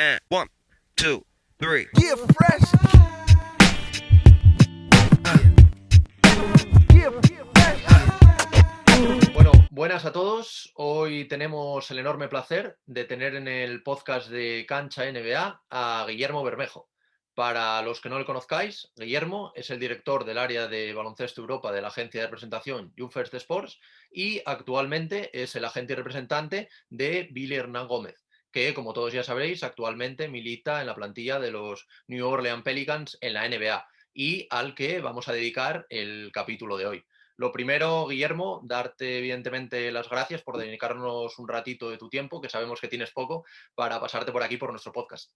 And one, two, three. Yeah, fresh. Yeah, fresh. Bueno, buenas a todos. Hoy tenemos el enorme placer de tener en el podcast de Cancha NBA a Guillermo Bermejo. Para los que no le conozcáis, Guillermo es el director del área de baloncesto Europa de la agencia de representación Young First Sports y actualmente es el agente y representante de Billy Hernán Gómez, que, como todos ya sabréis, actualmente milita en la plantilla de los New Orleans Pelicans en la NBA y al que vamos a dedicar el capítulo de hoy. Lo primero, Guillermo, darte evidentemente las gracias por dedicarnos un ratito de tu tiempo, que sabemos que tienes poco, para pasarte por aquí por nuestro podcast.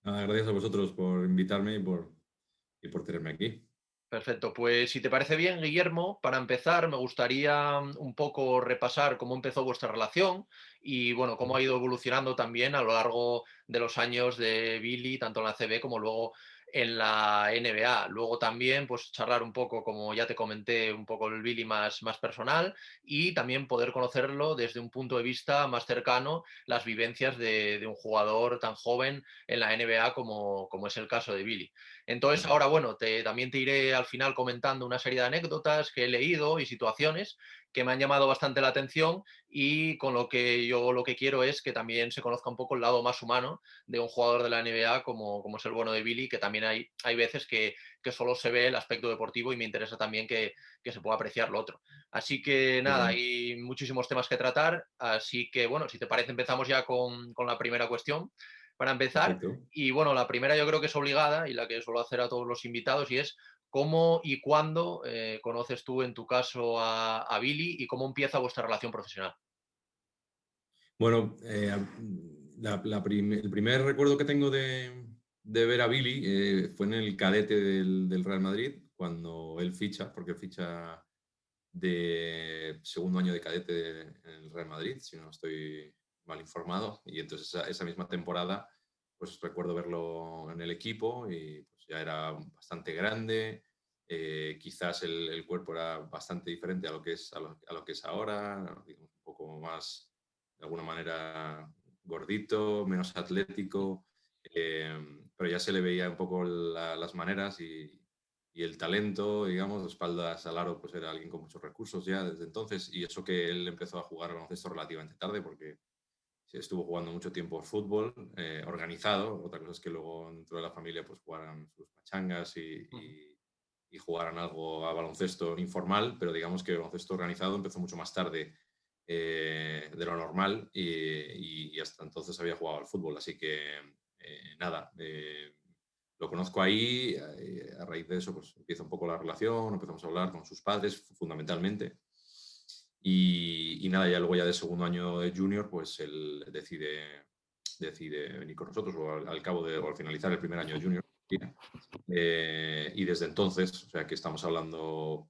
Gracias a vosotros por invitarme y por tenerme aquí. Perfecto, pues si te parece bien, Guillermo, para empezar me gustaría un poco repasar cómo empezó vuestra relación y bueno, cómo ha ido evolucionando también a lo largo de los años de Billy, tanto en la CB como luego en la NBA. Luego también pues charlar un poco, como ya te comenté, un poco el Billy más personal y también poder conocerlo desde un punto de vista más cercano, las vivencias de un jugador tan joven en la NBA como es el caso de Billy. Entonces, ahora, bueno, también te iré al final comentando una serie de anécdotas que he leído y situaciones que me han llamado bastante la atención y con lo que yo lo que quiero es que también se conozca un poco el lado más humano de un jugador de la NBA como es el bueno de Billy, que también hay veces que solo se ve el aspecto deportivo y me interesa también que se pueda apreciar lo otro. Así que nada, hay muchísimos temas que tratar, así que bueno, si te parece empezamos ya con la primera cuestión. Para empezar, Perfecto. y bueno, la primera yo creo que es obligada y la que suelo hacer a todos los invitados y es cómo y cuándo conoces tú en tu caso a Billy y cómo empieza vuestra relación profesional. Bueno, el primer recuerdo que tengo de ver a Billy fue en el cadete del Real Madrid, cuando él ficha, porque ficha de segundo año de cadete en el Real Madrid, si no estoy mal informado. Y entonces esa misma temporada, pues recuerdo verlo en el equipo y pues ya era bastante grande. Quizás el cuerpo era bastante diferente a lo que es ahora, digamos, un poco más, de alguna manera, gordito, menos atlético, pero ya se le veía un poco las maneras y el talento, digamos, de espaldas al aro, pues era alguien con muchos recursos ya desde entonces, y eso que él empezó a jugar baloncesto relativamente tarde, porque estuvo jugando mucho tiempo fútbol organizado. Otra cosa es que luego dentro de la familia pues jugaran sus pachangas y jugaran algo a baloncesto informal, pero digamos que el baloncesto organizado empezó mucho más tarde de lo normal y hasta entonces había jugado al fútbol, así que nada, lo conozco ahí, a raíz de eso pues empieza un poco la relación, empezamos a hablar con sus padres fundamentalmente y nada, ya luego ya de segundo año de junior pues él decide venir con nosotros o al finalizar el primer año de junior. Y desde entonces, o sea que estamos hablando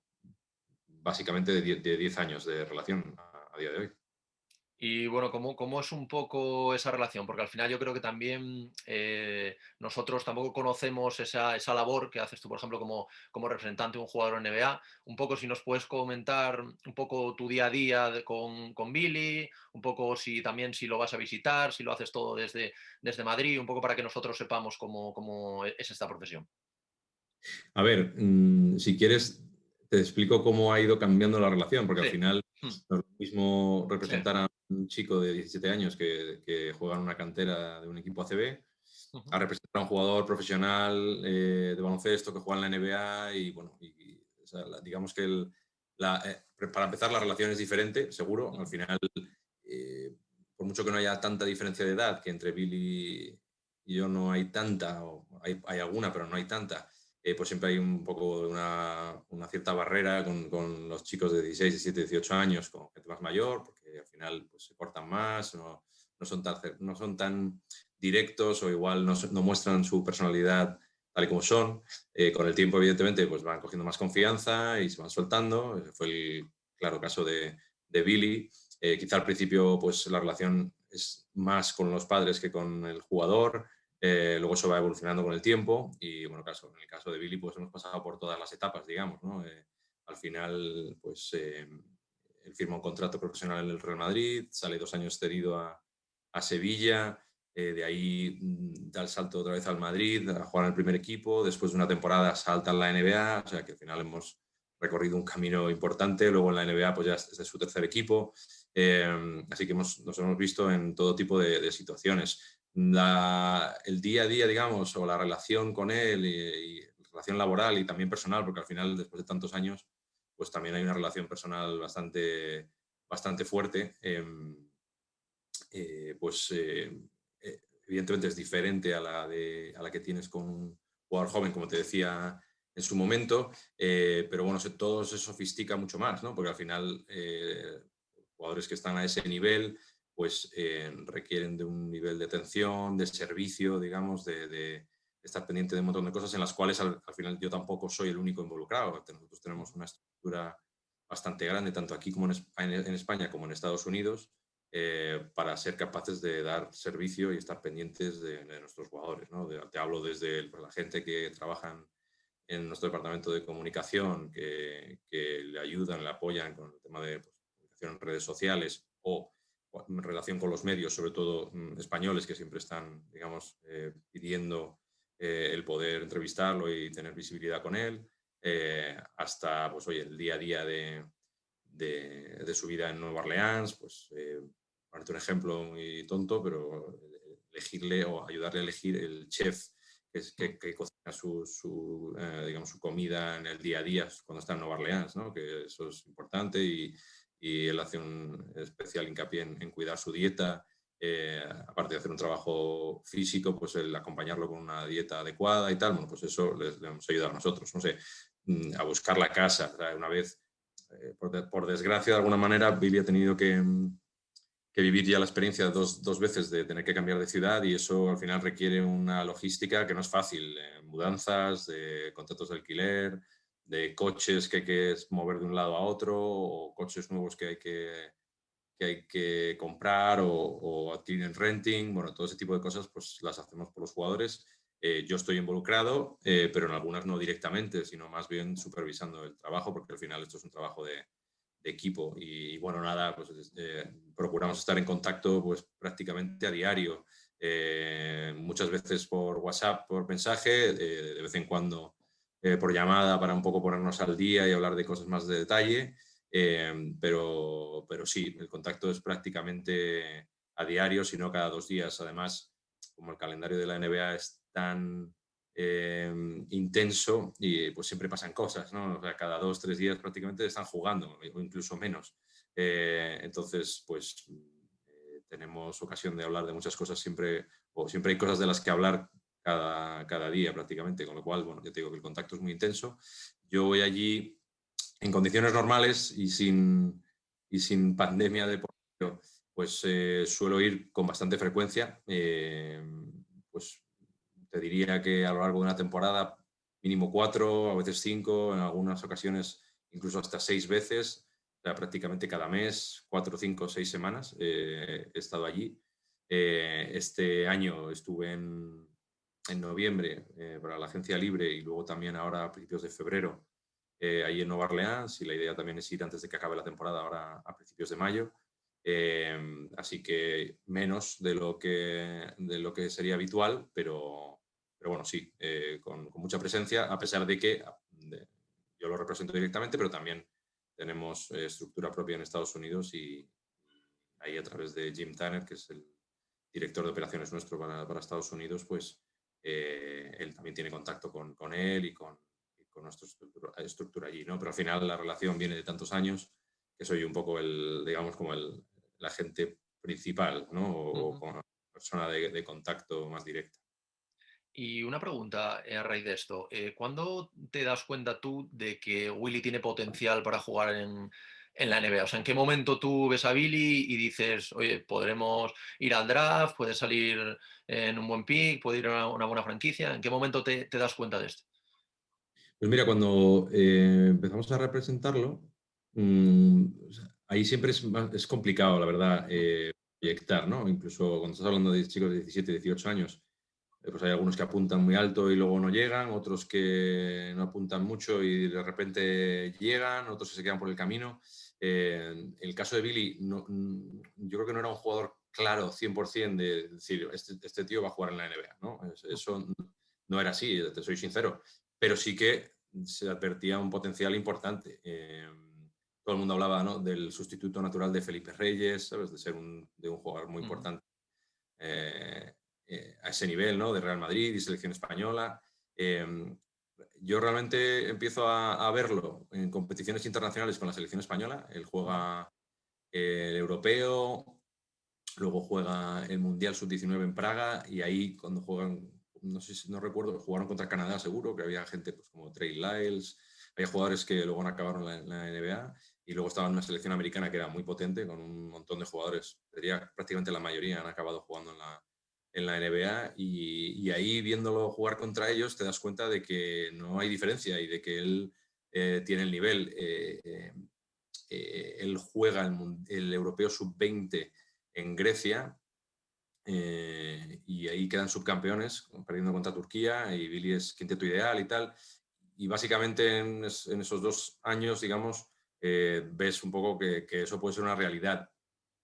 básicamente de 10 años de relación a día de hoy. Y bueno, ¿cómo es un poco esa relación? Porque al final yo creo que también nosotros tampoco conocemos esa labor que haces tú, por ejemplo, como representante de un jugador NBA. Un poco si nos puedes comentar un poco tu día a día con Billy, un poco si lo vas a visitar, si lo haces todo desde Madrid, un poco para que nosotros sepamos cómo es esta profesión. A ver, si quieres, te explico cómo ha ido cambiando la relación, porque al Sí. final no es lo mismo Sí. representar a un chico de 17 años que juega en una cantera de un equipo ACB, a representar a un jugador profesional de baloncesto que juega en la NBA y, bueno, o sea, digamos que para empezar la relación es diferente, seguro. Al final, eh, por mucho que no haya tanta diferencia de edad, que entre Billy y yo no hay tanta, o hay alguna, pero no hay tanta, pues siempre hay un poco una cierta barrera con los chicos de 16, 17, 18 años, con gente más mayor, porque al final pues, se cortan más, no son tan directos o igual no muestran su personalidad tal y como son. Con el tiempo, evidentemente, pues van cogiendo más confianza y se van soltando. Ese fue el claro caso de Billy. Quizá al principio pues la relación es más con los padres que con el jugador. Luego eso va evolucionando con el tiempo y, bueno, en el caso de Billy, pues hemos pasado por todas las etapas, digamos, ¿no? Al final, pues él firma un contrato profesional en el Real Madrid, sale 2 años cedido a Sevilla De ahí da el salto otra vez al Madrid, a jugar en el primer equipo. Después de una temporada salta en la NBA, o sea que al final hemos recorrido un camino importante. Luego en la NBA pues ya es su tercer equipo. Así que nos hemos visto en todo tipo de situaciones. El día a día, digamos, o la relación con él y relación laboral y también personal, porque al final, después de tantos años, pues también hay una relación personal bastante fuerte. Evidentemente es diferente a la que tienes con un jugador joven, como te decía en su momento, pero bueno, todo se sofistica mucho más, ¿no? Porque al final jugadores que están a ese nivel pues requieren de un nivel de atención, de servicio, digamos, de estar pendiente de un montón de cosas en las cuales al final yo tampoco soy el único involucrado. Nosotros tenemos una estructura bastante grande, tanto aquí como en España como en Estados Unidos, para ser capaces de dar servicio y estar pendientes de nuestros jugadores, ¿no? Te hablo desde la gente que trabaja en nuestro departamento de comunicación, que le ayudan, le apoyan con el tema de comunicación en redes sociales o en relación con los medios, sobre todo españoles, que siempre están, digamos, pidiendo el poder entrevistarlo y tener visibilidad con él, hasta, pues, oye, el día a día de su vida en Nueva Orleans, pues, ponerte un ejemplo muy tonto, pero elegirle o ayudarle a elegir el chef que cocina digamos, su comida en el día a día cuando está en Nueva Orleans, ¿no? Que eso es importante y él hace un especial hincapié en cuidar su dieta, aparte de hacer un trabajo físico, pues el acompañarlo con una dieta adecuada y tal, bueno, pues eso le hemos ayudado a nosotros, no sé, a buscar la casa. O sea, una vez, por desgracia, de alguna manera, Billy ha tenido que vivir ya la experiencia dos veces de tener que cambiar de ciudad y eso al final requiere una logística que no es fácil, mudanzas, de contratos de alquiler, de coches que hay que mover de un lado a otro o coches nuevos que hay que comprar o adquirir en renting, bueno, todo ese tipo de cosas pues las hacemos por los jugadores. Yo estoy involucrado, pero en algunas no directamente, sino más bien supervisando el trabajo, porque al final esto es un trabajo de equipo y bueno, nada, pues procuramos estar en contacto pues prácticamente a diario, muchas veces por WhatsApp, por mensaje, de vez en cuando por llamada para un poco ponernos al día y hablar de cosas más de detalle, pero sí, el contacto es prácticamente a diario, si no cada 2 días. Además, como el calendario de la NBA es tan intenso y pues siempre pasan cosas, ¿no? O sea, cada 2, 3 días prácticamente están jugando o incluso menos. Entonces, pues tenemos ocasión de hablar de muchas cosas siempre, o siempre hay cosas de las que hablar cada día prácticamente, con lo cual, bueno, yo te digo que el contacto es muy intenso. Yo voy allí en condiciones normales y sin pandemia de por medio, pues suelo ir con bastante frecuencia, pues te diría que a lo largo de una temporada mínimo 4, a veces 5, en algunas ocasiones incluso hasta 6 veces, o sea, prácticamente cada mes, 4, 5, 6 semanas he estado allí. Este año estuve en noviembre para la agencia libre y luego también ahora a principios de febrero ahí en Nueva Orleans y la idea también es ir antes de que acabe la temporada ahora a principios de mayo. Así que menos de lo que sería habitual, pero bueno, sí, con mucha presencia, a pesar de que yo lo represento directamente, pero también tenemos estructura propia en Estados Unidos y ahí a través de Jim Tanner, que es el director de operaciones nuestro para Estados Unidos, pues él también tiene contacto con él y con nuestra estructura allí, ¿no? Pero al final la relación viene de tantos años que soy un poco digamos, como el agente principal, ¿no? O como una persona de contacto más directa. Y una pregunta a raíz de esto. ¿Cuándo te das cuenta tú de que Willy tiene potencial para jugar en la NBA? O sea, ¿en qué momento tú ves a Billy y dices, oye, podremos ir al draft, puede salir en un buen pick, puede ir a una buena franquicia? ¿En qué momento te das cuenta de esto? Pues mira, cuando empezamos a representarlo, o sea, ahí siempre es complicado, la verdad, proyectar, ¿no? Incluso cuando estás hablando de chicos de 17, 18 años, pues hay algunos que apuntan muy alto y luego no llegan, otros que no apuntan mucho y de repente llegan, otros que se quedan por el camino. El caso de Billy, yo creo que no era un jugador claro 100% de decir, este tío va a jugar en la NBA, ¿no? Eso no era así, te soy sincero, pero sí que se advertía un potencial importante. Todo el mundo hablaba, ¿no?, del sustituto natural de Felipe Reyes, ¿sabes? De un jugador muy Ujú. importante a ese nivel, ¿no?, de Real Madrid y selección española. Eh, yo realmente empiezo a verlo en competiciones internacionales con la selección española. Él Ujú. juega el europeo, luego juega el Mundial Sub-19 en Praga y ahí cuando juegan, no sé si no recuerdo, jugaron contra Canadá seguro, que había gente pues, como Trey Lyles, había jugadores que luego no acabaron en la NBA y luego estaba en una selección americana que era muy potente con un montón de jugadores, diría prácticamente la mayoría han acabado jugando en la NBA y ahí viéndolo jugar contra ellos te das cuenta de que no hay diferencia y de que él tiene el nivel. Él juega el Europeo Sub-20 en Grecia y ahí quedan subcampeones, perdiendo contra Turquía y Billy es quinteto ideal y tal. Y básicamente en esos 2 años, digamos, ves un poco que eso puede ser una realidad.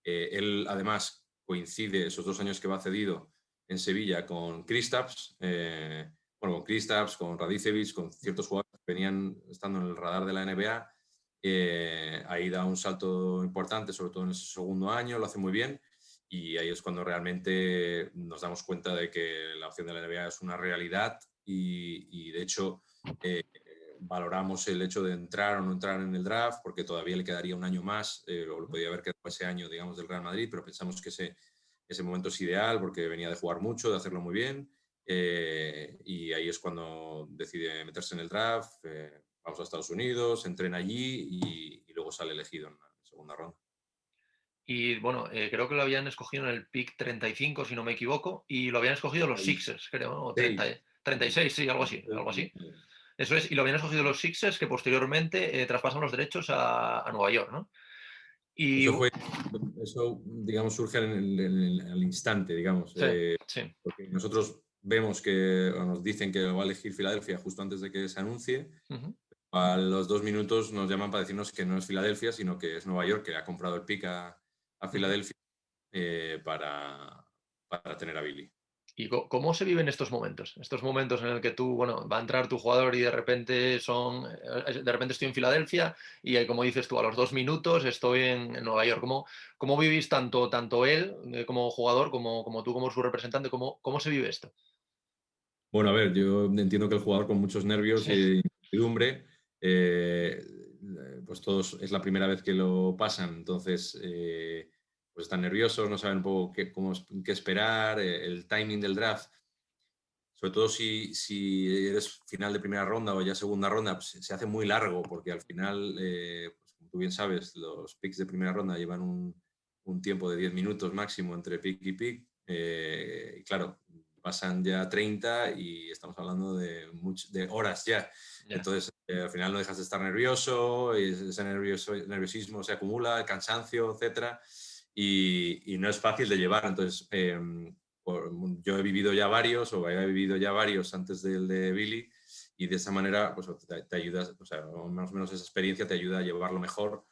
Él además coincide esos 2 años que va cedido en Sevilla con Kristaps, bueno, con Kristaps, con Radicevic, con ciertos jugadores que venían estando en el radar de la NBA. Ahí da un salto importante, sobre todo en ese segundo año, lo hace muy bien y ahí es cuando realmente nos damos cuenta de que la opción de la NBA es una realidad y de hecho valoramos el hecho de entrar o no entrar en el draft porque todavía le quedaría un año más, o lo podía haber quedado ese año, digamos, del Real Madrid, pero pensamos que ese momento es ideal porque venía de jugar mucho, de hacerlo muy bien y ahí es cuando decide meterse en el draft, vamos a Estados Unidos, entrena allí y luego sale elegido en la segunda ronda. Y bueno, creo que lo habían escogido en el pick 35, si no me equivoco, y lo habían escogido los Sixers, creo, ¿no? O 30, 36. 36, sí, algo así, algo así. Eso es, y lo habían escogido los Sixers, que posteriormente traspasan los derechos a Nueva York, ¿no? Y Eso fue, eso, digamos, surge al instante, digamos, sí, sí. porque nosotros vemos que, o nos dicen que lo va a elegir Filadelfia justo antes de que se anuncie. Ujú. A los 2 minutos nos llaman para decirnos que no es Filadelfia, sino que es Nueva York, que ha comprado el pick a Ujú. Filadelfia para tener a Billy. ¿Y cómo se viven estos momentos? Estos momentos en el que tú, bueno, va a entrar tu jugador y de repente de repente estoy en Filadelfia y como dices tú, a los 2 minutos estoy en Nueva York. ¿Cómo vivís tanto él como jugador como tú como su representante? ¿Cómo se vive esto? Bueno, a ver, yo entiendo que el jugador con muchos nervios Sí. y incertidumbre, eh, pues todos es la primera vez que lo pasan, entonces pues están nerviosos, no saben un poco qué esperar, el timing del draft, sobre todo si eres final de primera ronda o ya segunda ronda, pues se hace muy largo porque al final, pues como tú bien sabes, los picks de primera ronda llevan un tiempo de 10 minutos máximo entre pick y pick, y claro, pasan ya 30 y estamos hablando de horas ya. Ya. Entonces, al final no dejas de estar nervioso, y ese nerviosismo se acumula, el cansancio, etcétera, y no es fácil de llevar. Entonces, yo he vivido ya varios, o había vivido ya varios antes del de Billy, y de esa manera pues, te ayuda, o sea, más o menos esa experiencia te ayuda a llevarlo mejor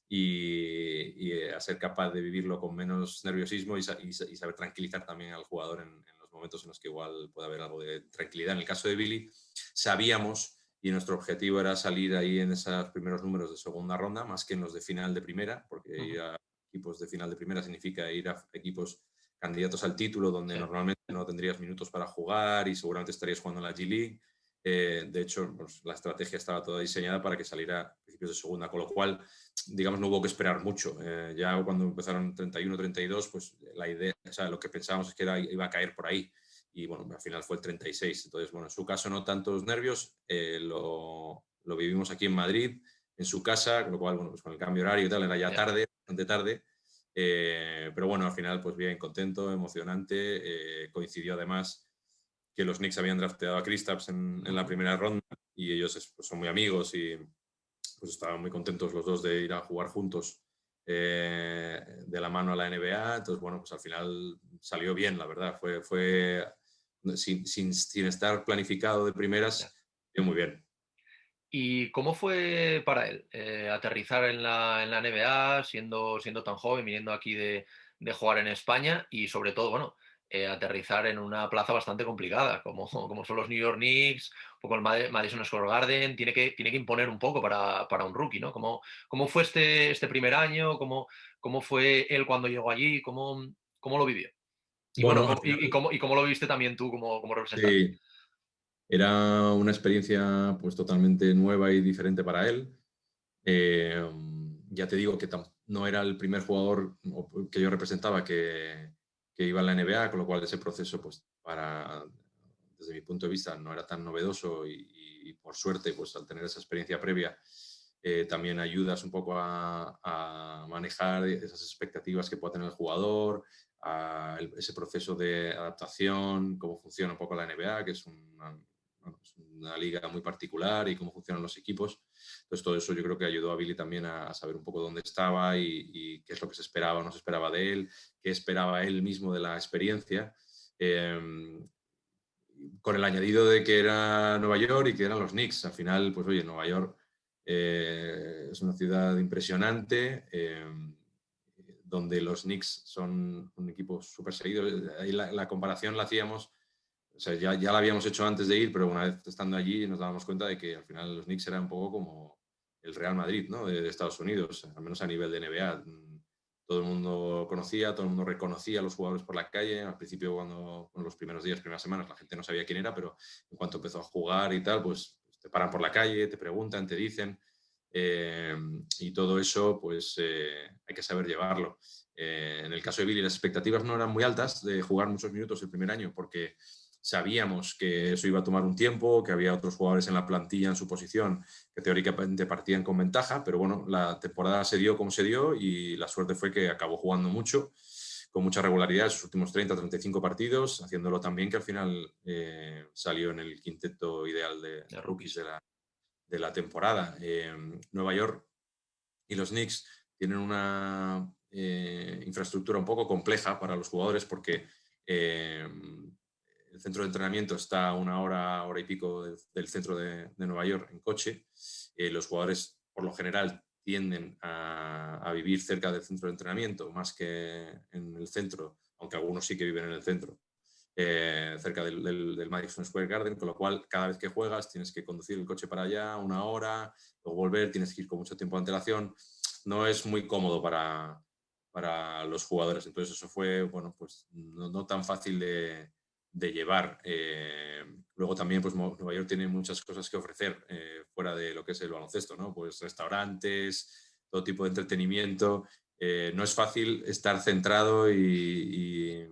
y a ser capaz de vivirlo con menos nerviosismo y saber tranquilizar también al jugador en los momentos en los que igual puede haber algo de tranquilidad. En el caso de Billy, sabíamos y nuestro objetivo era salir ahí en esos primeros números de segunda ronda, más que en los de final de primera, porque Ujú. ir a equipos de final de primera significa ir a equipos candidatos al título, donde Sí, normalmente no tendrías minutos para jugar y seguramente estarías jugando en la G-League. De hecho, pues, la estrategia estaba toda diseñada para que saliera a principios de segunda, con lo cual, digamos, no hubo que esperar mucho. Ya cuando empezaron 31, 32, pues la idea, o sea, lo que pensábamos es que iba a caer por ahí. Y bueno, al final fue el 36. Entonces, bueno, en su caso no tantos nervios, lo vivimos aquí en Madrid, en su casa, con lo cual, bueno, pues con el cambio horario y tal, era ya ya. tarde, bastante tarde. Pero bueno, al final, pues bien, contento, emocionante. Coincidió además que los Knicks habían drafteado a Kristaps en la Ujú. primera ronda y ellos pues, son muy amigos y pues estaban muy contentos los dos de ir a jugar juntos de la mano a la NBA. Entonces, bueno, pues al final salió bien, la verdad. Fue sin estar planificado de Ya. primeras, fue muy bien. ¿Y cómo fue para él aterrizar en la NBA, siendo tan joven, viniendo aquí de jugar en España y sobre todo, bueno, aterrizar en una plaza bastante complicada, como son los New York Knicks, un poco el Madison Square Garden, tiene que imponer un poco para un rookie, ¿no? ¿Cómo fue este primer año? ¿Cómo fue él cuando llegó allí? ¿Cómo lo vivió? Y bueno, Bueno, al final ¿cómo lo viste también tú como representante? sí, era una experiencia pues totalmente nueva y diferente para él. Eh, ya te digo que no era el primer jugador que yo representaba que iba a la NBA, con lo cual ese proceso, pues, desde mi punto de vista, no era tan novedoso y por suerte, pues, al tener esa experiencia previa, también ayudas un poco a manejar esas expectativas que pueda tener el jugador, ese proceso de adaptación, cómo funciona un poco la NBA, que es bueno, es una liga muy particular y cómo funcionan los equipos. Entonces, todo eso yo creo que ayudó a Billy también a saber un poco dónde estaba y qué es lo que se esperaba o no se esperaba de él, qué esperaba él mismo de la experiencia, con el añadido de que era Nueva York y que eran los Knicks. Al final, pues oye, Nueva York es una ciudad impresionante, donde los Knicks son un equipo súper seguido. Ahí la comparación la hacíamos, o sea, ya la habíamos hecho antes de ir, pero una vez estando allí nos dábamos cuenta de que al final los Knicks eran un poco como el Real Madrid, ¿no? De Estados Unidos, al menos a nivel de NBA. Todo el mundo conocía, todo el mundo reconocía a los jugadores por la calle. Al principio, en los primeros días, primeras semanas, la gente no sabía quién era, pero en cuanto empezó a jugar y tal, pues te paran por la calle, te preguntan, te dicen. eh, y todo eso, pues hay que saber llevarlo. En el caso de Billy, las expectativas no eran muy altas de jugar muchos minutos el primer año, porque sabíamos que eso iba a tomar un tiempo, que había otros jugadores en la plantilla en su posición que teóricamente partían con ventaja, pero bueno, la temporada se dio como se dio y la suerte fue que acabó jugando mucho, con mucha regularidad, sus últimos 30-35 partidos, haciéndolo también que al final salió en el quinteto ideal de De rookies rookies. de la temporada. Nueva York y los Knicks tienen una infraestructura un poco compleja para los jugadores porque el centro de entrenamiento está a una hora y pico del centro de Nueva York en coche. Los jugadores, por lo general, tienden a vivir cerca del centro de entrenamiento más que en el centro, aunque algunos sí que viven en el centro, cerca del Madison Square Garden, con lo cual cada vez que juegas tienes que conducir el coche para allá una hora, luego volver, tienes que ir con mucho tiempo de antelación. No es muy cómodo para los jugadores. Entonces eso fue, bueno, pues no tan fácil de llevar. Luego también, pues Nueva York tiene muchas cosas que ofrecer fuera de lo que es el baloncesto, ¿no? Pues restaurantes, todo tipo de entretenimiento. No es fácil estar centrado y,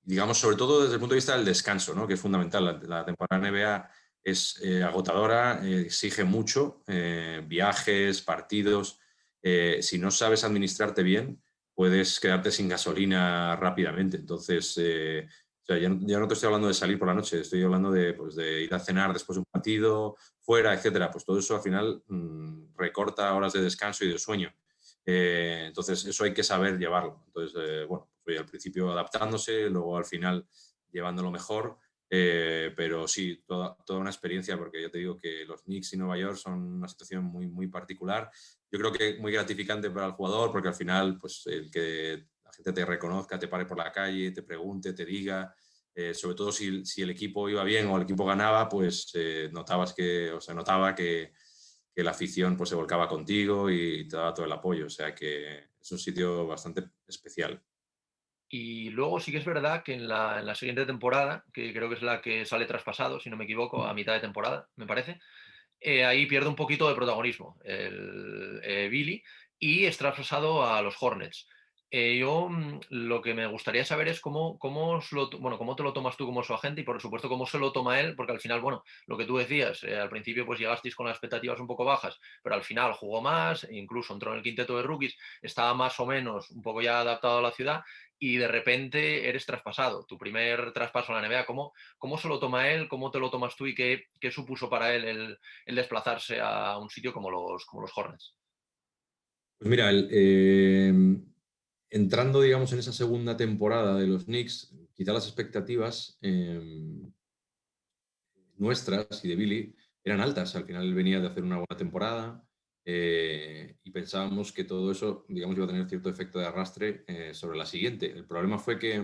digamos, sobre todo desde el punto de vista del descanso, ¿no? Que es fundamental. La temporada NBA es agotadora, exige mucho, viajes, partidos. Si no sabes administrarte bien, puedes quedarte sin gasolina rápidamente. Entonces, o sea, ya no te estoy hablando de salir por la noche, estoy hablando pues, de ir a cenar después de un partido, fuera, etcétera. Pues todo eso al final recorta horas de descanso y de sueño. Entonces, eso hay que saber llevarlo. Entonces, bueno, fui al principio adaptándose, luego al final llevándolo mejor. Pero sí, toda una experiencia, porque yo te digo que los Knicks y Nueva York son una situación muy, muy particular. Yo creo que muy gratificante para el jugador, porque al final, pues el que la gente te reconozca, te pare por la calle, te pregunte, te diga, sobre todo si el equipo iba bien o el equipo ganaba, pues notaba que la afición pues, se volcaba contigo y te daba todo el apoyo. O sea que es un sitio bastante especial. Y luego sí que es verdad que en la siguiente temporada, que creo que es la que sale traspasado, si no me equivoco, a mitad de temporada, me parece, ahí pierde un poquito de protagonismo el Billy y es traspasado a los Hornets. Lo que me gustaría saber es cómo te lo tomas tú como su agente y por supuesto cómo se lo toma él, porque al final, bueno, lo que tú decías, al principio pues llegasteis con las expectativas un poco bajas, pero al final jugó más, e incluso entró en el quinteto de rookies, estaba más o menos un poco ya adaptado a la ciudad y de repente eres traspasado, tu primer traspaso a la NBA. ¿Cómo se lo toma él? ¿Cómo te lo tomas tú? ¿Y qué supuso para él el desplazarse a un sitio como los Hornets? Pues mira, entrando, digamos, en esa segunda temporada de los Knicks, quizá las expectativas nuestras y de Billy eran altas. Al final él venía de hacer una buena temporada, y pensábamos que todo eso, digamos, iba a tener cierto efecto de arrastre sobre la siguiente. El problema fue que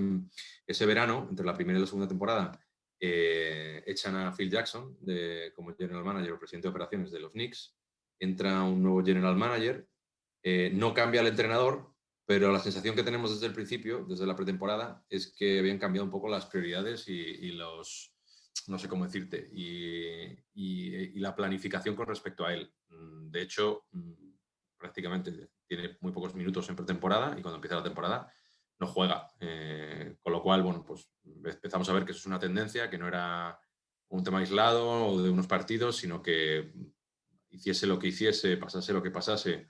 ese verano, entre la primera y la segunda temporada, echan a Phil Jackson como general manager o presidente de operaciones de los Knicks, entra un nuevo general manager, no cambia el entrenador, pero la sensación que tenemos desde el principio, desde la pretemporada, es que habían cambiado un poco las prioridades y los, no sé cómo decirte, y la planificación con respecto a él. De hecho, prácticamente tiene muy pocos minutos en pretemporada y cuando empieza la temporada no juega. Con lo cual, bueno, pues empezamos a ver que eso es una tendencia, que no era un tema aislado o de unos partidos, sino que hiciese lo que hiciese, pasase lo que pasase,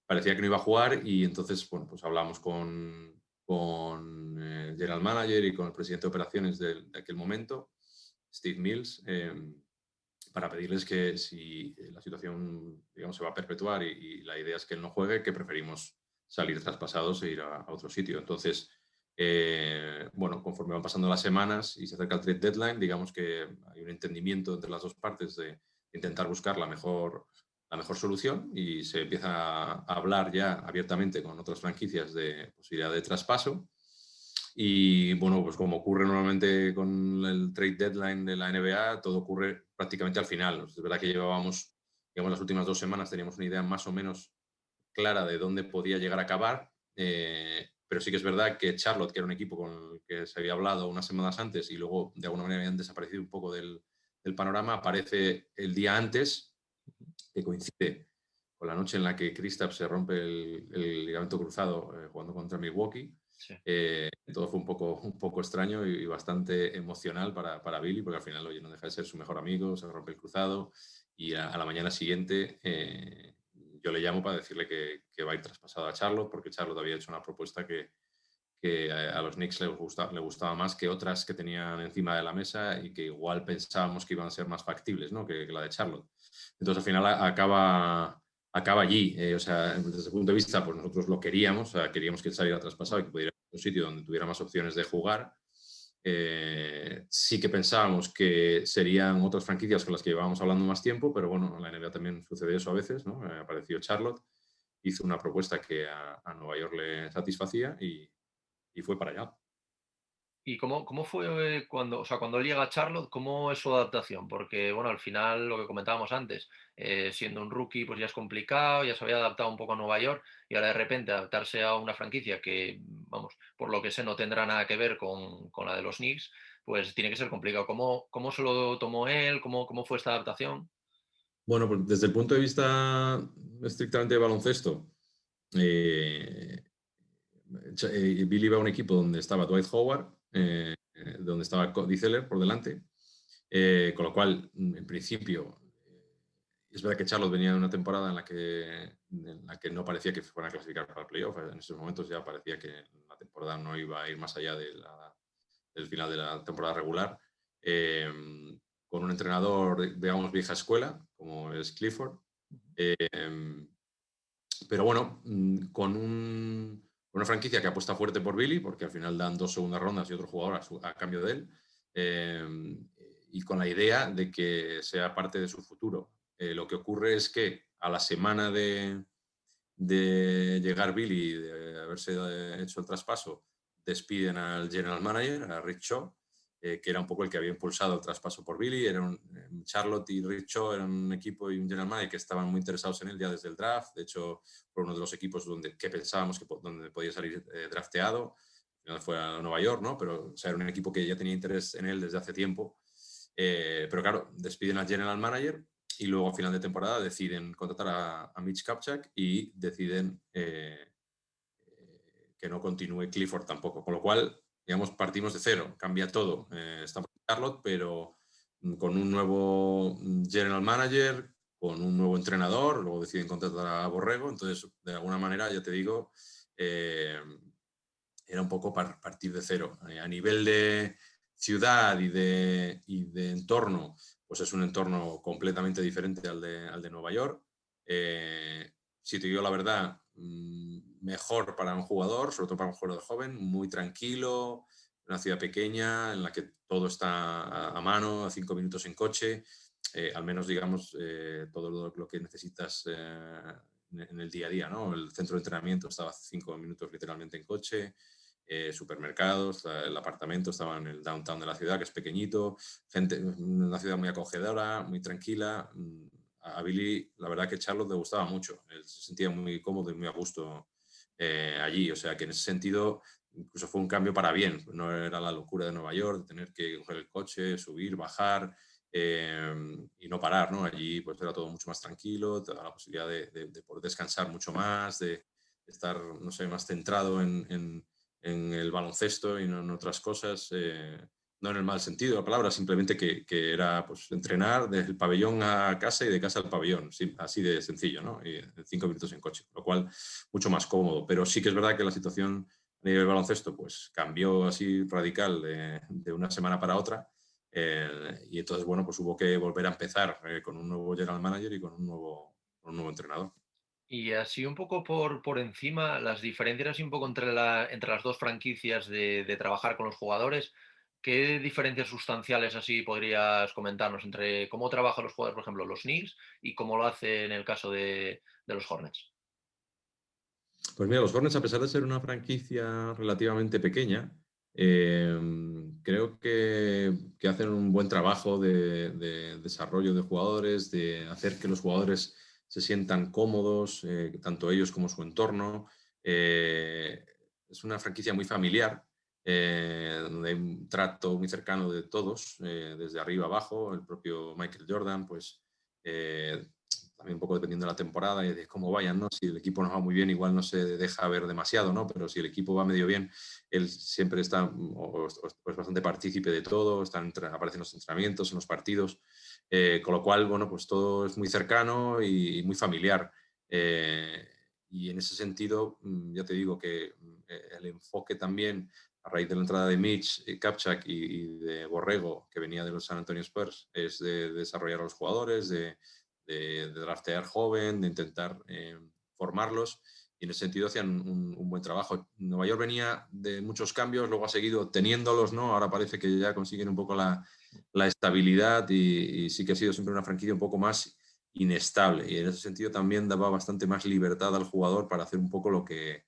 parecía que no iba a jugar y entonces, bueno, pues hablamos con el general manager y con el presidente de operaciones de aquel momento, Steve Mills, para pedirles que si la situación, digamos, se va a perpetuar y la idea es que él no juegue, que preferimos salir traspasados e ir a otro sitio. Entonces, bueno, conforme van pasando las semanas y se acerca el trade deadline, digamos que hay un entendimiento entre las dos partes de intentar buscar la mejor solución y se empieza a hablar ya abiertamente con otras franquicias de posibilidad de traspaso. Y bueno, pues como ocurre normalmente con el trade deadline de la NBA, todo ocurre prácticamente al final. Es verdad que llevábamos, digamos, las últimas 2 semanas teníamos una idea más o menos clara de dónde podía llegar a acabar, pero sí que es verdad que Charlotte, que era un equipo con el que se había hablado unas semanas antes y luego de alguna manera habían desaparecido un poco del panorama, aparece el día antes, que coincide con la noche en la que Kristaps se rompe el ligamento cruzado jugando contra Milwaukee. Sí. Todo fue un poco extraño y bastante emocional para Billy, porque al final, oye, no deja de ser su mejor amigo, se rompe el cruzado y a la mañana siguiente yo le llamo para decirle que va a ir traspasado a Charlotte, porque Charlotte había hecho una propuesta que a los Knicks le gustaba más que otras que tenían encima de la mesa y que igual pensábamos que iban a ser más factibles, ¿no?, que la de Charlotte. Entonces, al final acaba allí. O sea, desde ese punto de vista, pues nosotros lo queríamos, o sea, queríamos que él saliera traspasado y que pudiera ir a un sitio donde tuviera más opciones de jugar. Sí que pensábamos que serían otras franquicias con las que llevábamos hablando más tiempo, pero bueno, en la NBA también sucede eso a veces, ¿no? Apareció Charlotte, hizo una propuesta que a Nueva York le satisfacía y fue para allá. ¿Y cómo fue cuando, o sea, cuando él llega a Charlotte, cómo es su adaptación? Porque, bueno, al final, lo que comentábamos antes, siendo un rookie, pues ya es complicado, ya se había adaptado un poco a Nueva York, y ahora de repente adaptarse a una franquicia que, vamos, por lo que sé, no tendrá nada que ver con la de los Knicks, pues tiene que ser complicado. ¿Cómo se lo tomó él? ¿Cómo fue esta adaptación? Bueno, pues desde el punto de vista estrictamente de baloncesto, eh, Billy iba a un equipo donde estaba Dwight Howard, donde estaba Cody Zeller por delante, con lo cual, en principio, es verdad que Charlotte venía de una temporada en la que no parecía que fueran a clasificar para el playoff. En esos momentos ya parecía que la temporada no iba a ir más allá del final de la temporada regular. Con un entrenador, digamos, vieja escuela, como es Clifford. Pero bueno, con una franquicia que apuesta fuerte por Billy, porque al final dan 2 segundas rondas y otro jugador a cambio de él, y con la idea de que sea parte de su futuro. Lo que ocurre es que a la semana de llegar Billy, de haberse hecho el traspaso, despiden al general manager, a Rich Shaw, que era un poco el que había impulsado el traspaso por Billy. Charlotte y Rich Shaw eran un equipo y un general manager que estaban muy interesados en él ya desde el draft. De hecho, fue uno de los equipos que pensábamos donde podía salir drafteado. Al final fue a Nueva York, ¿no? Pero o sea, era un equipo que ya tenía interés en él desde hace tiempo. Pero claro, despiden al general manager y luego a final de temporada deciden contratar a Mitch Kupchak y deciden que no continúe Clifford tampoco. Con lo cual, digamos, partimos de cero, cambia todo. Estamos en Charlotte, pero con un nuevo general manager, con un nuevo entrenador, luego deciden contratar a Borrego. Entonces, de alguna manera, ya te digo, era un poco partir de cero. A nivel de ciudad y de entorno, pues es un entorno completamente diferente al de Nueva York. Si te digo la verdad, mejor para un jugador, sobre todo para un jugador joven, muy tranquilo, una ciudad pequeña en la que todo está a mano, a 5 minutos en coche. al menos, digamos, todo lo que necesitas en el día a día, ¿no? El centro de entrenamiento estaba a 5 minutos literalmente en coche, supermercados, el apartamento estaba en el downtown de la ciudad, que es pequeñito, gente, una ciudad muy acogedora, muy tranquila. A Billy, la verdad que Charlotte le gustaba mucho, él se sentía muy cómodo y muy a gusto allí, o sea que en ese sentido incluso fue un cambio para bien, no era la locura de Nueva York, de tener que coger el coche, subir, bajar, y no parar, ¿no? Allí pues era todo mucho más tranquilo, te da la posibilidad de poder descansar mucho más, de estar, no sé, más centrado en el baloncesto y no en otras cosas, no en el mal sentido de la palabra, simplemente que era pues, entrenar desde el pabellón a casa y de casa al pabellón, sí, así de sencillo, ¿no? Y 5 minutos en coche, lo cual mucho más cómodo, pero sí que es verdad que la situación a nivel baloncesto pues cambió así radical de una semana para otra. Y entonces, bueno, pues hubo que volver a empezar con un nuevo general manager y con un nuevo entrenador. Y así un poco por encima, las diferencias así un poco entre las dos franquicias de trabajar con los jugadores, ¿qué diferencias sustanciales así podrías comentarnos entre cómo trabajan los jugadores, por ejemplo, los Knicks y cómo lo hace en el caso de los Hornets? Pues mira, los Hornets, a pesar de ser una franquicia relativamente pequeña, creo que hacen un buen trabajo de desarrollo de jugadores, de hacer que los jugadores se sientan cómodos, tanto ellos como su entorno. Eh, es una franquicia muy familiar, donde hay un trato muy cercano de todos, desde arriba abajo. El propio Michael Jordan, pues eh, también un poco dependiendo de la temporada y de cómo vayan, ¿no? Si el equipo nos va muy bien, igual no se deja ver demasiado, ¿no? Pero si el equipo va medio bien, él siempre está o es bastante partícipe de todo, aparece en los entrenamientos, en los partidos, con lo cual, bueno, pues todo es muy cercano y muy familiar. Y en ese sentido, ya te digo que el enfoque también a raíz de la entrada de Mitch Kupchak y de Borrego, que venía de los San Antonio Spurs, es de desarrollar a los jugadores, de draftear joven, de intentar formarlos, y en ese sentido hacían un buen trabajo. Nueva York venía de muchos cambios, luego ha seguido teniéndolos, ¿no? Ahora parece que ya consiguen un poco la estabilidad y sí que ha sido siempre una franquicia un poco más inestable, y en ese sentido también daba bastante más libertad al jugador para hacer un poco lo que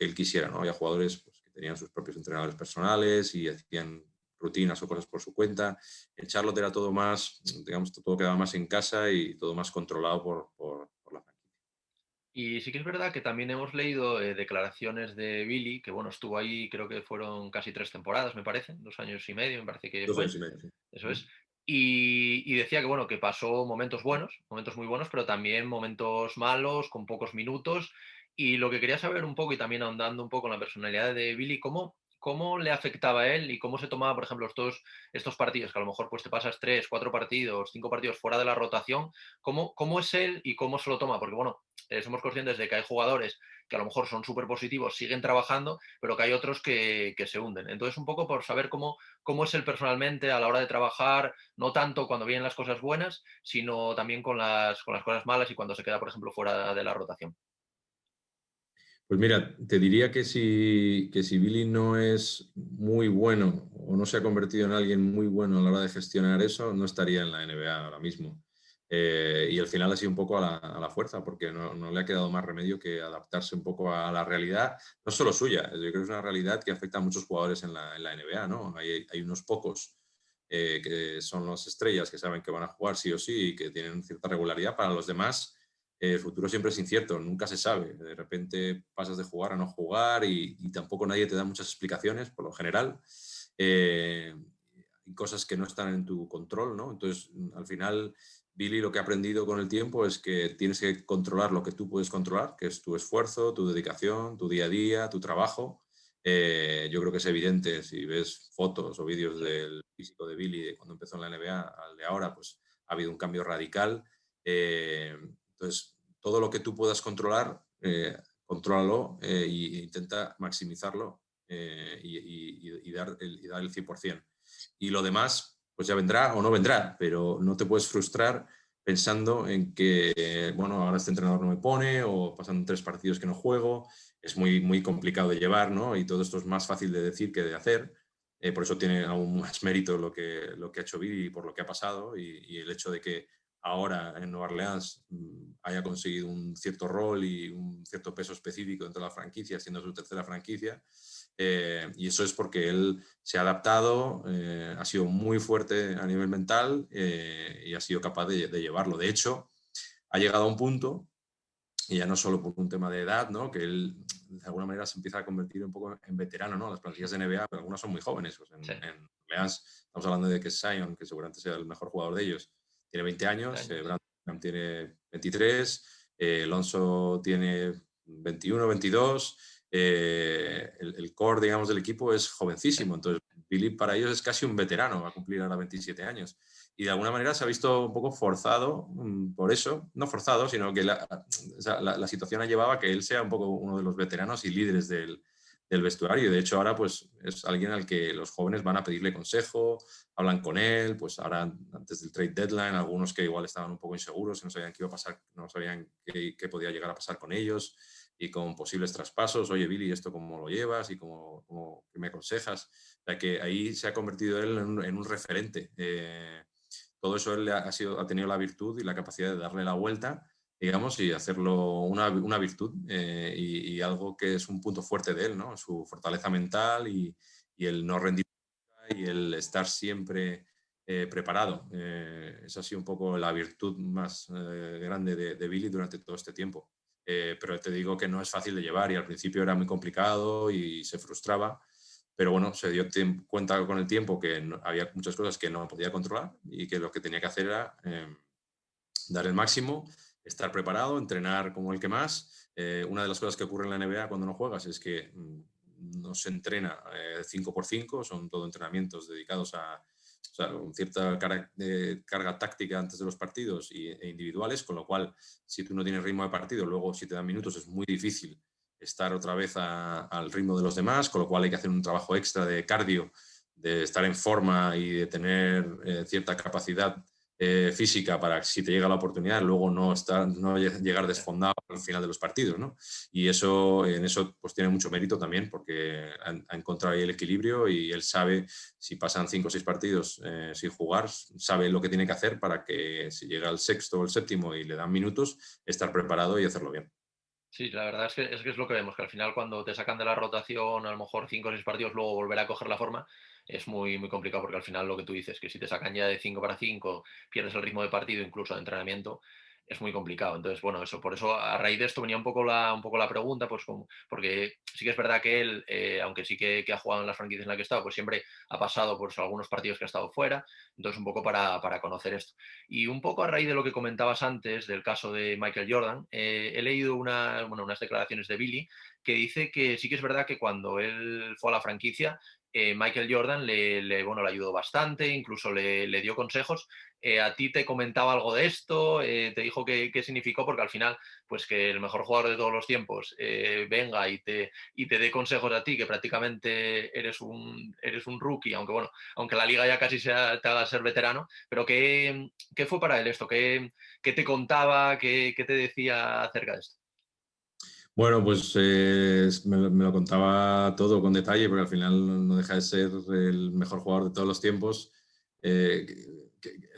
él quisiera, ¿no? Había jugadores pues, que tenían sus propios entrenadores personales y hacían rutinas o cosas por su cuenta. En Charlotte era todo más, digamos, todo quedaba más en casa y todo más controlado por la franquicia. Y sí que es verdad que también hemos leído declaraciones de Billy, que bueno, estuvo ahí, creo que fueron casi 3 temporadas, me parece, 2 años y medio, me parece que Dos fue. años y medio, sí. Eso es. Y decía que, bueno, que pasó momentos buenos, momentos muy buenos, pero también momentos malos, con pocos minutos. Y lo que quería saber un poco, y también ahondando un poco en la personalidad de Billy, cómo le afectaba a él y cómo se tomaba, por ejemplo, estos partidos, que a lo mejor pues te pasas 3, 4 partidos, 5 partidos fuera de la rotación, cómo es él y cómo se lo toma. Porque, bueno, somos conscientes de que hay jugadores que a lo mejor son súper positivos, siguen trabajando, pero que hay otros que se hunden. Entonces, un poco por saber cómo es él personalmente a la hora de trabajar, no tanto cuando vienen las cosas buenas, sino también con las cosas malas y cuando se queda, por ejemplo, fuera de la rotación. Pues mira, te diría que si Billy no es muy bueno o no se ha convertido en alguien muy bueno a la hora de gestionar eso, no estaría en la NBA ahora mismo. Y al final ha sido un poco a la fuerza, porque no le ha quedado más remedio que adaptarse un poco a la realidad, no solo suya, yo creo que es una realidad que afecta a muchos jugadores en la NBA, ¿no? Hay unos pocos que son las estrellas que saben que van a jugar sí o sí y que tienen cierta regularidad. Para los demás, el futuro siempre es incierto, nunca se sabe. De repente pasas de jugar a no jugar y tampoco nadie te da muchas explicaciones, por lo general. Hay cosas que no están en tu control, ¿no? Entonces, al final, Billy lo que ha aprendido con el tiempo es que tienes que controlar lo que tú puedes controlar, que es tu esfuerzo, tu dedicación, tu día a día, tu trabajo. Yo creo que es evidente si ves fotos o vídeos Sí. del físico de Billy de cuando empezó en la NBA al de ahora, pues ha habido un cambio radical. Entonces, todo lo que tú puedas controlar, contrólalo e intenta maximizarlo y dar el 100%. Y lo demás, pues ya vendrá o no vendrá, pero no te puedes frustrar pensando en que, bueno, ahora este entrenador no me pone o pasan 3 partidos que no juego. Es muy, muy complicado de llevar, ¿no? Y todo esto es más fácil de decir que de hacer. Por eso tiene aún más mérito lo que ha hecho Billy y por lo que ha pasado y el hecho de que ahora en Nueva Orleans haya conseguido un cierto rol y un cierto peso específico dentro de la franquicia, siendo su tercera franquicia. Y eso es porque él se ha adaptado, ha sido muy fuerte a nivel mental y ha sido capaz de llevarlo. De hecho, ha llegado a un punto, y ya no solo por un tema de edad, ¿no? Que él de alguna manera se empieza a convertir un poco en veterano, ¿no? Las plantillas de NBA, pero algunas son muy jóvenes. Pues Sí, en Orleans estamos hablando de que Zion, que seguramente sea el mejor jugador de ellos, tiene 20 años, años. Brandon tiene 23, Alonso tiene 21, 22, el core, digamos, del equipo es jovencísimo, entonces Billy para ellos es casi un veterano, va a cumplir ahora 27 años. Y de alguna manera se ha visto un poco forzado por eso, no forzado, sino que la situación ha llevado a que él sea un poco uno de los veteranos y líderes del vestuario. De hecho, ahora pues es alguien al que los jóvenes van a pedirle consejo, hablan con él, pues ahora antes del trade deadline, algunos que igual estaban un poco inseguros y no sabían qué iba a pasar, no sabían qué podía llegar a pasar con ellos y con posibles traspasos. Oye, Billy, ¿esto cómo lo llevas y qué me aconsejas? O sea, que ahí se ha convertido él en un referente. Todo eso él ha tenido la virtud y la capacidad de darle la vuelta, digamos, y hacerlo una virtud y algo que es un punto fuerte de él, ¿no? Su fortaleza mental y el no rendir y el estar siempre preparado. Esa ha sido un poco la virtud más grande de Billy durante todo este tiempo. Pero te digo que no es fácil de llevar y al principio era muy complicado y se frustraba, pero bueno, se dio cuenta con el tiempo que había muchas cosas que no podía controlar y que lo que tenía que hacer era dar el máximo, estar preparado, entrenar como el que más. Una de las cosas que ocurre en la NBA cuando no juegas es que no se entrena 5x5, son todo entrenamientos dedicados a o sea, con cierta carga táctica antes de los partidos e individuales, con lo cual, si tú no tienes ritmo de partido, luego si te dan minutos es muy difícil estar otra vez al ritmo de los demás, con lo cual hay que hacer un trabajo extra de cardio, de estar en forma y de tener cierta capacidad física para si te llega la oportunidad, luego no llegar desfondado al final de los partidos, ¿no? Y eso, en eso pues tiene mucho mérito también porque ha encontrado ahí el equilibrio y él sabe si pasan 5 o 6 partidos sin jugar, sabe lo que tiene que hacer para que si llega el sexto o el séptimo y le dan minutos, estar preparado y hacerlo bien. Sí, la verdad es que es lo que vemos, que al final cuando te sacan de la rotación, a lo mejor 5 o 6 partidos, luego volver a coger la forma, es muy, muy complicado porque al final lo que tú dices, que si te sacan ya de 5 para 5 pierdes el ritmo de partido, incluso de entrenamiento, es muy complicado. Entonces, bueno, eso, por eso a raíz de esto venía un poco la pregunta, pues porque sí que es verdad que él, aunque sí que ha jugado en las franquicias en las que ha estado, pues siempre ha pasado por algunos partidos que ha estado fuera, entonces un poco para conocer esto. Y un poco a raíz de lo que comentabas antes del caso de Michael Jordan, he leído unas declaraciones de Billy que dice que sí que es verdad que cuando él fue a la franquicia, Michael Jordan le ayudó bastante, incluso le dio consejos. A ti te comentaba algo de esto, te dijo qué significó, porque al final, pues que el mejor jugador de todos los tiempos venga y te dé consejos a ti, que prácticamente eres un rookie, aunque la liga ya casi te haga ser veterano, pero ¿qué fue para él esto? ¿Qué te contaba? ¿Qué te decía acerca de esto? Bueno, pues me lo contaba todo con detalle, porque al final no deja de ser el mejor jugador de todos los tiempos. El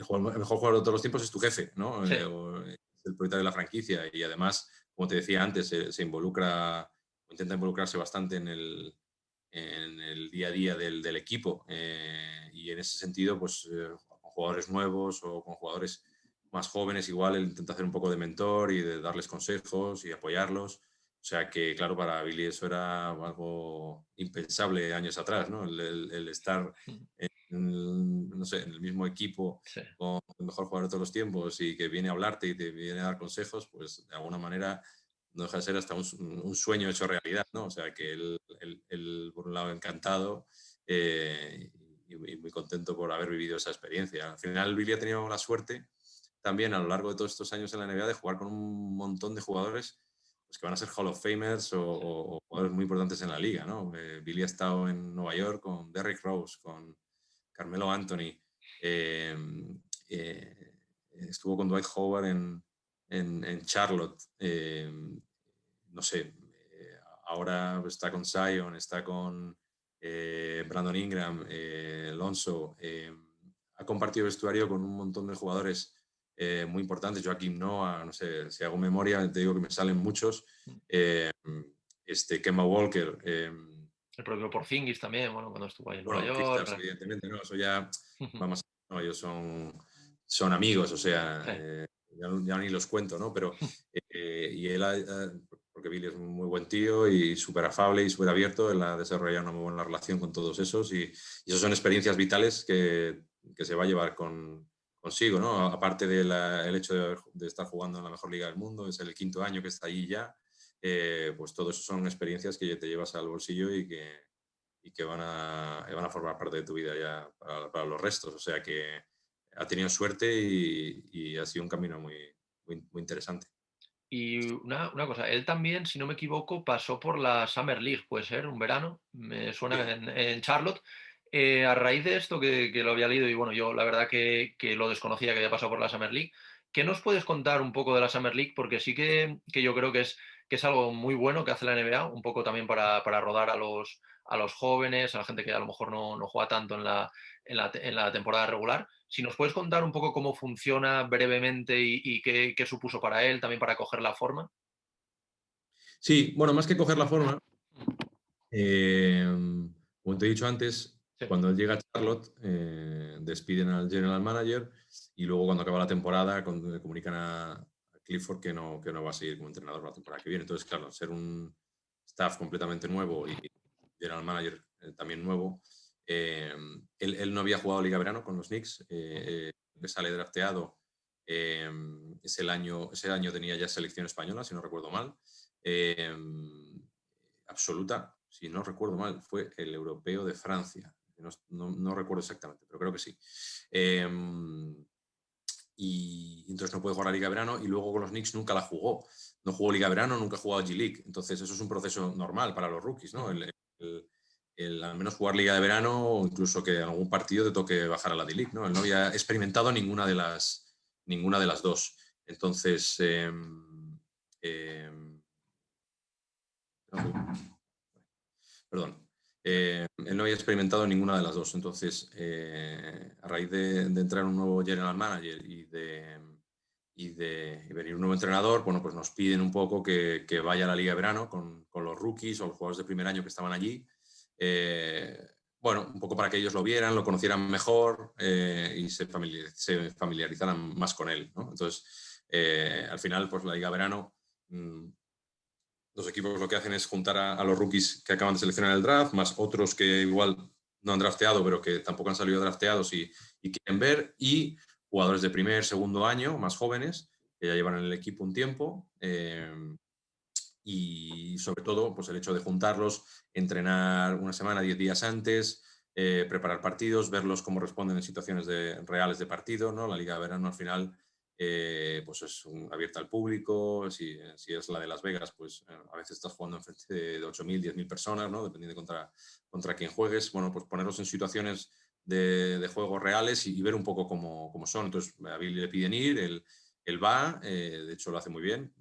mejor jugador de todos los tiempos es tu jefe, ¿no? Sí, O es el propietario de la franquicia y además, como te decía antes, se involucra o intenta involucrarse bastante en el día a día del equipo. Y en ese sentido, pues con jugadores nuevos o con jugadores más jóvenes, igual él intenta hacer un poco de mentor y de darles consejos y apoyarlos. O sea que, claro, para Billy eso era algo impensable años atrás, ¿no? El estar no sé, en el mismo equipo sí. con el mejor jugador de todos los tiempos y que viene a hablarte y te viene a dar consejos, pues de alguna manera no deja de ser hasta un sueño hecho realidad, ¿no? O sea que él, por un lado, encantado y muy contento por haber vivido esa experiencia. Al final, Billy ha tenido la suerte también a lo largo de todos estos años en la NBA de jugar con un montón de jugadores pues, que van a ser Hall of Famers o jugadores muy importantes en la liga, ¿no? Billy ha estado en Nueva York con Derrick Rose, con Carmelo Anthony, eh, eh, estuvo con Dwight Howard en Charlotte, no sé, ahora está con Zion, está con Brandon Ingram, Alonso, ha compartido vestuario con un montón de jugadores muy importantes. Joakim Noah, no sé, si hago memoria, te digo que me salen muchos. Eh, Kemba Walker. El propio Porzingis también, bueno, cuando estuvo ahí en Nueva Bueno, York. Kristaps, evidentemente, no, eso ya va más. No, ellos son amigos, o sea, Sí. ya ni los cuento, ¿no? Pero, y él, porque Billy es un muy buen tío y súper afable y súper abierto, él ha desarrollado una muy buena relación con todos esos y esas son experiencias vitales que se va a llevar consigo, ¿no? Aparte del hecho de estar jugando en la mejor liga del mundo, es el 5.º año que está ahí ya, pues todo eso son experiencias que te llevas al bolsillo y que van a formar parte de tu vida ya para los restos. O sea que ha tenido suerte y ha sido un camino muy interesante. Y una cosa, él también, si no me equivoco, pasó por la Summer League, puede ser, un verano, me suena Sí. en Charlotte. A raíz de esto que lo había leído, y bueno, yo la verdad que lo desconocía que había pasado por la Summer League, ¿qué nos puedes contar un poco de la Summer League? Porque sí que yo creo que es algo muy bueno que hace la NBA, un poco también para rodar a los jóvenes, a la gente que a lo mejor no juega tanto en la temporada regular. Si nos puedes contar un poco cómo funciona brevemente y qué supuso para él, también para coger la forma. Sí, bueno, más que coger la forma, eh, como te he dicho antes, Sí. cuando él llega a Charlotte, despiden al general manager y luego cuando acaba la temporada le comunican a Clifford que no va a seguir como entrenador la temporada que viene. Entonces, claro, al ser un staff completamente nuevo y general manager también nuevo, eh, él no había jugado Liga Verano con los Knicks, que sale drafteado. eh, ese año tenía ya selección española, si no recuerdo mal. Eh, absoluta, si no recuerdo mal, fue el europeo de Francia. No recuerdo exactamente, pero creo que sí. Y entonces no puede jugar la Liga de Verano y luego con los Knicks nunca la jugó. No jugó Liga de Verano, nunca jugó a G-League. Entonces eso es un proceso normal para los rookies, ¿no? El al menos jugar Liga de Verano o incluso que algún partido te toque bajar a la D-League, ¿no? Él no había experimentado ninguna de las dos. Entonces, perdón. Él no había experimentado ninguna de las dos. Entonces, a raíz de entrar un nuevo general manager y venir un nuevo entrenador, bueno, pues nos piden un poco que vaya a la Liga de Verano con los rookies o los jugadores de primer año que estaban allí. Bueno, un poco para que ellos lo vieran, lo conocieran mejor y se familiarizaran más con él, ¿no? Entonces, al final, pues la Liga de Verano, los equipos lo que hacen es juntar a los rookies que acaban de seleccionar el draft, más otros que igual no han drafteado, pero que tampoco han salido drafteados y quieren ver, y jugadores de primer, segundo año, más jóvenes, que ya llevan en el equipo un tiempo. Y sobre todo, pues el hecho de juntarlos, entrenar una semana, 10 días antes, preparar partidos, verlos cómo responden en situaciones reales de partido, ¿no? La Liga de Verano al final pues es abierta al público, si es la de Las Vegas, pues a veces estás jugando en frente de 8.000, 10.000 personas, ¿no? Dependiendo contra quién juegues. Bueno, pues ponerlos en situaciones de juegos reales y ver un poco cómo son. Entonces, a Billy le piden ir, él va, de hecho lo hace muy bien,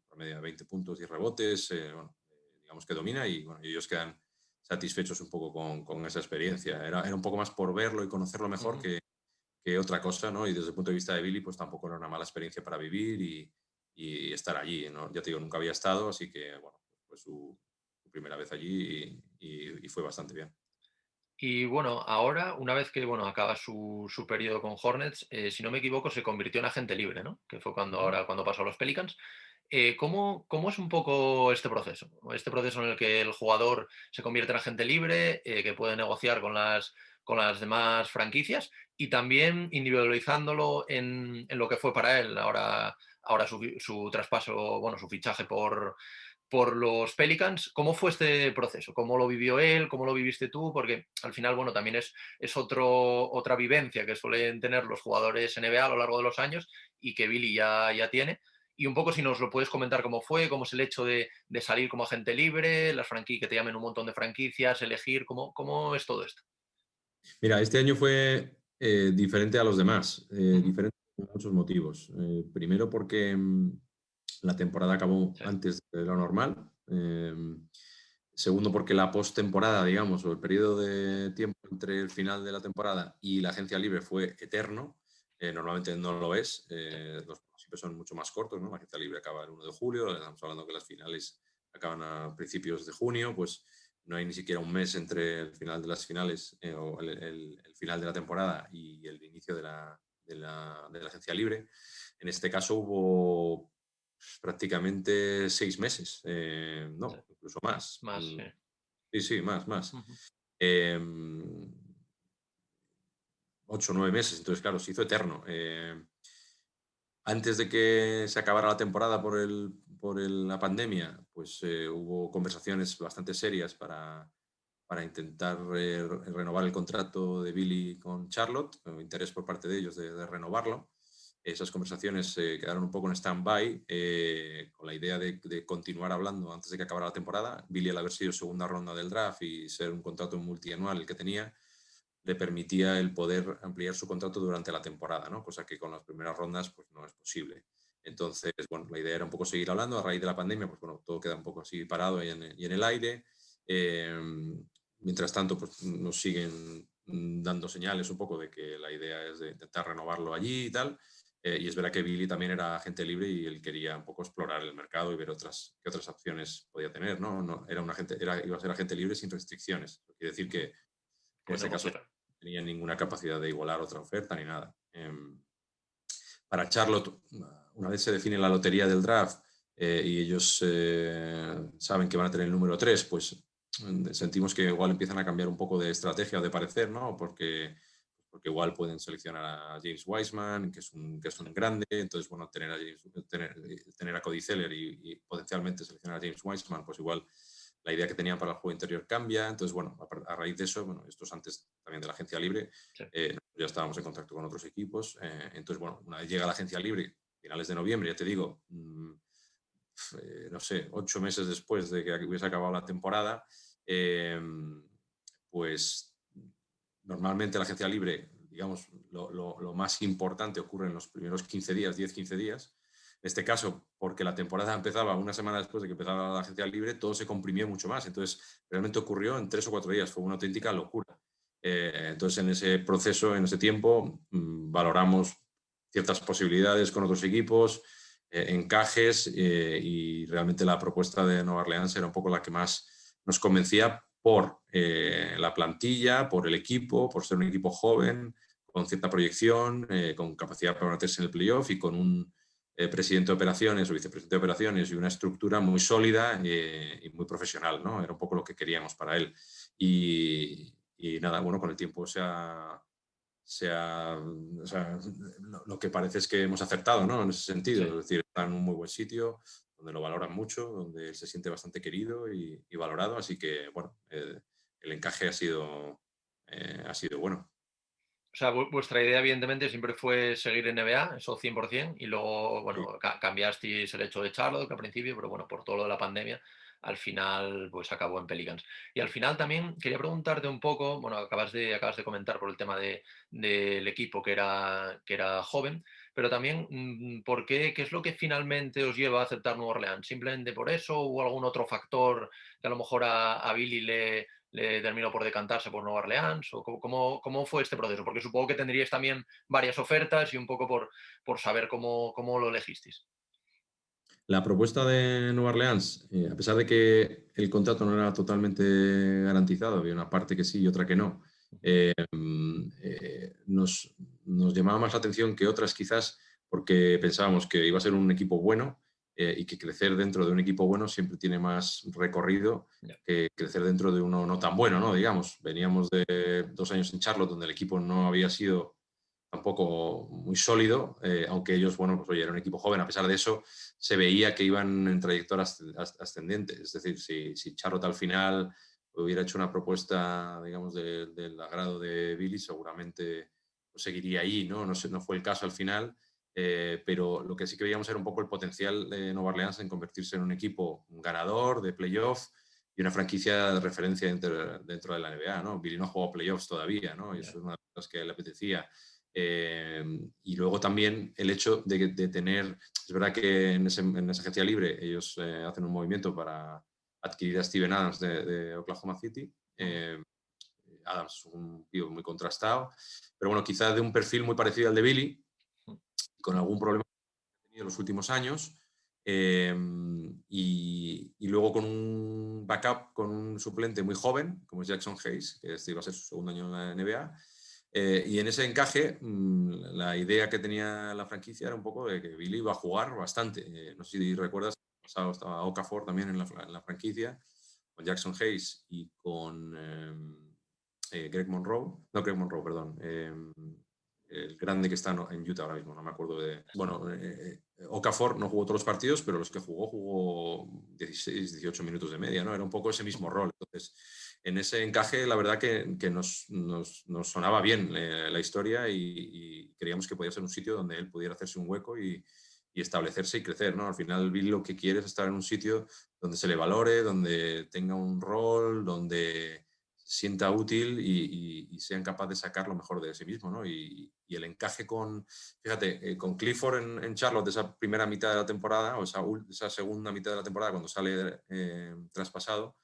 promedia 20 puntos y rebotes, bueno, digamos que domina y bueno, ellos quedan satisfechos un poco con esa experiencia. Era un poco más por verlo y conocerlo mejor que otra cosa, ¿no? Y desde el punto de vista de Billy, pues tampoco era una mala experiencia para vivir y estar allí, ¿no? Ya te digo, nunca había estado, así que, bueno, fue su primera vez allí y fue bastante bien. Y bueno, ahora, una vez que bueno, acaba su periodo con Hornets, si no me equivoco, se convirtió en agente libre, ¿no? Que fue cuando pasó a los Pelicans. ¿Cómo es un poco este proceso? Este proceso en el que el jugador se convierte en agente libre, que puede negociar con las demás franquicias y también individualizándolo en lo que fue para él. Ahora su traspaso, bueno, su fichaje por los Pelicans. ¿Cómo fue este proceso? ¿Cómo lo vivió él? ¿Cómo lo viviste tú? Porque al final, bueno, también es otra vivencia que suelen tener los jugadores NBA a lo largo de los años y que Billy ya tiene. Y un poco si nos lo puedes comentar cómo fue, cómo es el hecho de salir como agente libre, las franquicias, que te llamen un montón de franquicias, elegir, ¿cómo es todo esto? Mira, este año fue diferente a los demás, Ujú. diferente por muchos motivos. Primero porque la temporada acabó Sí. antes de lo normal. Segundo, porque la postemporada, digamos, o el periodo de tiempo entre el final de la temporada y la agencia libre fue eterno. Normalmente no lo es. Los principios son mucho más cortos, ¿no? La agencia libre acaba el 1 de julio, estamos hablando que las finales acaban a principios de junio, pues no hay ni siquiera un mes entre el final de las finales o el final de la temporada y el inicio de la agencia libre. En este caso hubo prácticamente 6 meses, Sí, no, incluso más. más, sí. Sí, sí, más. Ujú. 8 o 9 meses, entonces claro, se hizo eterno. Antes de que se acabara la temporada por la pandemia, pues hubo conversaciones bastante serias para intentar renovar el contrato de Billy con Charlotte, interés por parte de ellos de renovarlo. Esas conversaciones quedaron un poco en stand-by, con la idea de continuar hablando antes de que acabara la temporada. Billy, al haber sido segunda ronda del draft y ser un contrato multianual el que tenía, le permitía el poder ampliar su contrato durante la temporada, ¿no? Cosa que con las primeras rondas pues, no es posible. Entonces, bueno, la idea era un poco seguir hablando. A raíz de la pandemia, pues bueno, todo queda un poco así parado y en el aire. Eh, Mientras tanto, pues nos siguen dando señales un poco de que la idea es de intentar renovarlo allí y tal. Y es verdad que Billy también era agente libre y él quería un poco explorar el mercado y ver qué otras opciones podía tener, ¿no? Era iba a ser agente libre sin restricciones. Quiere decir que en Pues ese caso negociar. no tenía ninguna capacidad de igualar otra oferta ni nada. Para Charlotte, una vez se define la lotería del draft y ellos saben que van a tener el número 3, pues sentimos que igual empiezan a cambiar un poco de estrategia o de parecer, ¿no? Porque igual pueden seleccionar a James Wiseman, que es un grande, entonces, bueno, tener a Cody Zeller y potencialmente seleccionar a James Wiseman, pues igual la idea que tenían para el juego interior cambia. Entonces, bueno, a raíz de eso, bueno, esto es antes también de la agencia libre, Sí. ya estábamos en contacto con otros equipos. Entonces, bueno, una vez llega la agencia libre, finales de noviembre, ya te digo, no sé, 8 meses después de que hubiese acabado la temporada, pues normalmente la agencia libre, digamos, lo más importante ocurre en los primeros 15 días, 10-15 días. En este caso, porque la temporada empezaba una semana después de que empezaba la agencia libre, todo se comprimió mucho más. Entonces, realmente ocurrió en 3 o 4 días. Fue una auténtica locura. Entonces, en ese proceso, en ese tiempo, valoramos ciertas posibilidades con otros equipos, encajes, y realmente la propuesta de Nueva Orleans era un poco la que más nos convencía por la plantilla, por el equipo, por ser un equipo joven, con cierta proyección, con capacidad para meterse en el playoff y con un presidente de operaciones o vicepresidente de operaciones y una estructura muy sólida y muy profesional, ¿no? Era un poco lo que queríamos para él. Y nada, bueno, con el tiempo o sea, lo que parece es que hemos acertado, ¿no? En ese sentido, Sí. es decir, está en un muy buen sitio, donde lo valoran mucho, donde él se siente bastante querido y valorado, así que, bueno, el encaje ha sido bueno. O sea, vuestra idea, evidentemente, siempre fue seguir en NBA, eso 100%, y luego, Sí. bueno, cambiasteis el hecho de Charlotte al principio, pero bueno, por todo lo de la pandemia, al final, pues acabó en Pelicans. Y al final también quería preguntarte un poco, bueno, acabas de comentar por el tema del equipo que era joven, pero también, qué es lo que finalmente os lleva a aceptar Nueva Orleans? ¿Simplemente por eso o algún otro factor que a lo mejor a Billy le terminó por decantarse por Nueva Orleans? ¿O cómo fue este proceso? Porque supongo que tendríais también varias ofertas y un poco por saber cómo lo elegisteis. La propuesta de Nueva Orleans, a pesar de que el contrato no era totalmente garantizado, había una parte que sí y otra que no, nos llamaba más la atención que otras quizás porque pensábamos que iba a ser un equipo bueno, y que crecer dentro de un equipo bueno siempre tiene más recorrido Ya. que crecer dentro de uno no tan bueno, ¿no? Digamos, veníamos de 2 años en Charlotte donde el equipo no había sido tampoco muy sólido, aunque ellos, bueno, pues oye, era un equipo joven. A pesar de eso, se veía que iban en trayectoria ascendente. Es decir, si Charlotte al final hubiera hecho una propuesta, digamos, del agrado de Billy, seguramente pues, seguiría ahí, ¿no? No fue el caso al final, pero lo que sí que veíamos era un poco el potencial de Nueva Orleans en convertirse en un equipo ganador de playoff y una franquicia de referencia dentro de la NBA, ¿no? Billy no jugó playoffs todavía, ¿no? Y Ya. eso es una de las cosas que le apetecía. Y luego también el hecho de tener, es verdad que en esa agencia libre ellos hacen un movimiento para adquirir a Steven Adams de Oklahoma City. Adams es un tío muy contrastado, pero bueno, quizás de un perfil muy parecido al de Billy, con algún problema que ha tenido en los últimos años, y luego con un backup, con un suplente muy joven, como es Jackson Hayes, que este iba a ser su segundo año en la NBA. Y en ese encaje, la idea que tenía la franquicia era un poco de que Billy iba a jugar bastante. No sé si recuerdas, pasado estaba Okafor también en la franquicia, con Jackson Hayes y con Greg Monroe. No, Greg Monroe, perdón. El grande que está en Utah ahora mismo, no me acuerdo de... Bueno, Okafor no jugó todos los partidos, pero los que jugó 16, 18 minutos de media, ¿no? Era un poco ese mismo rol. Entonces, en ese encaje, la verdad que nos sonaba bien la historia y creíamos que podía ser un sitio donde él pudiera hacerse un hueco y establecerse y crecer, ¿no? Al final, Bill lo que quiere es estar en un sitio donde se le valore, donde tenga un rol, donde sienta útil y sean capaz de sacar lo mejor de sí mismo, ¿no? Y el encaje con, fíjate, con Clifford en Charlotte, de esa primera mitad de la temporada, o esa segunda mitad de la temporada, cuando sale traspasado,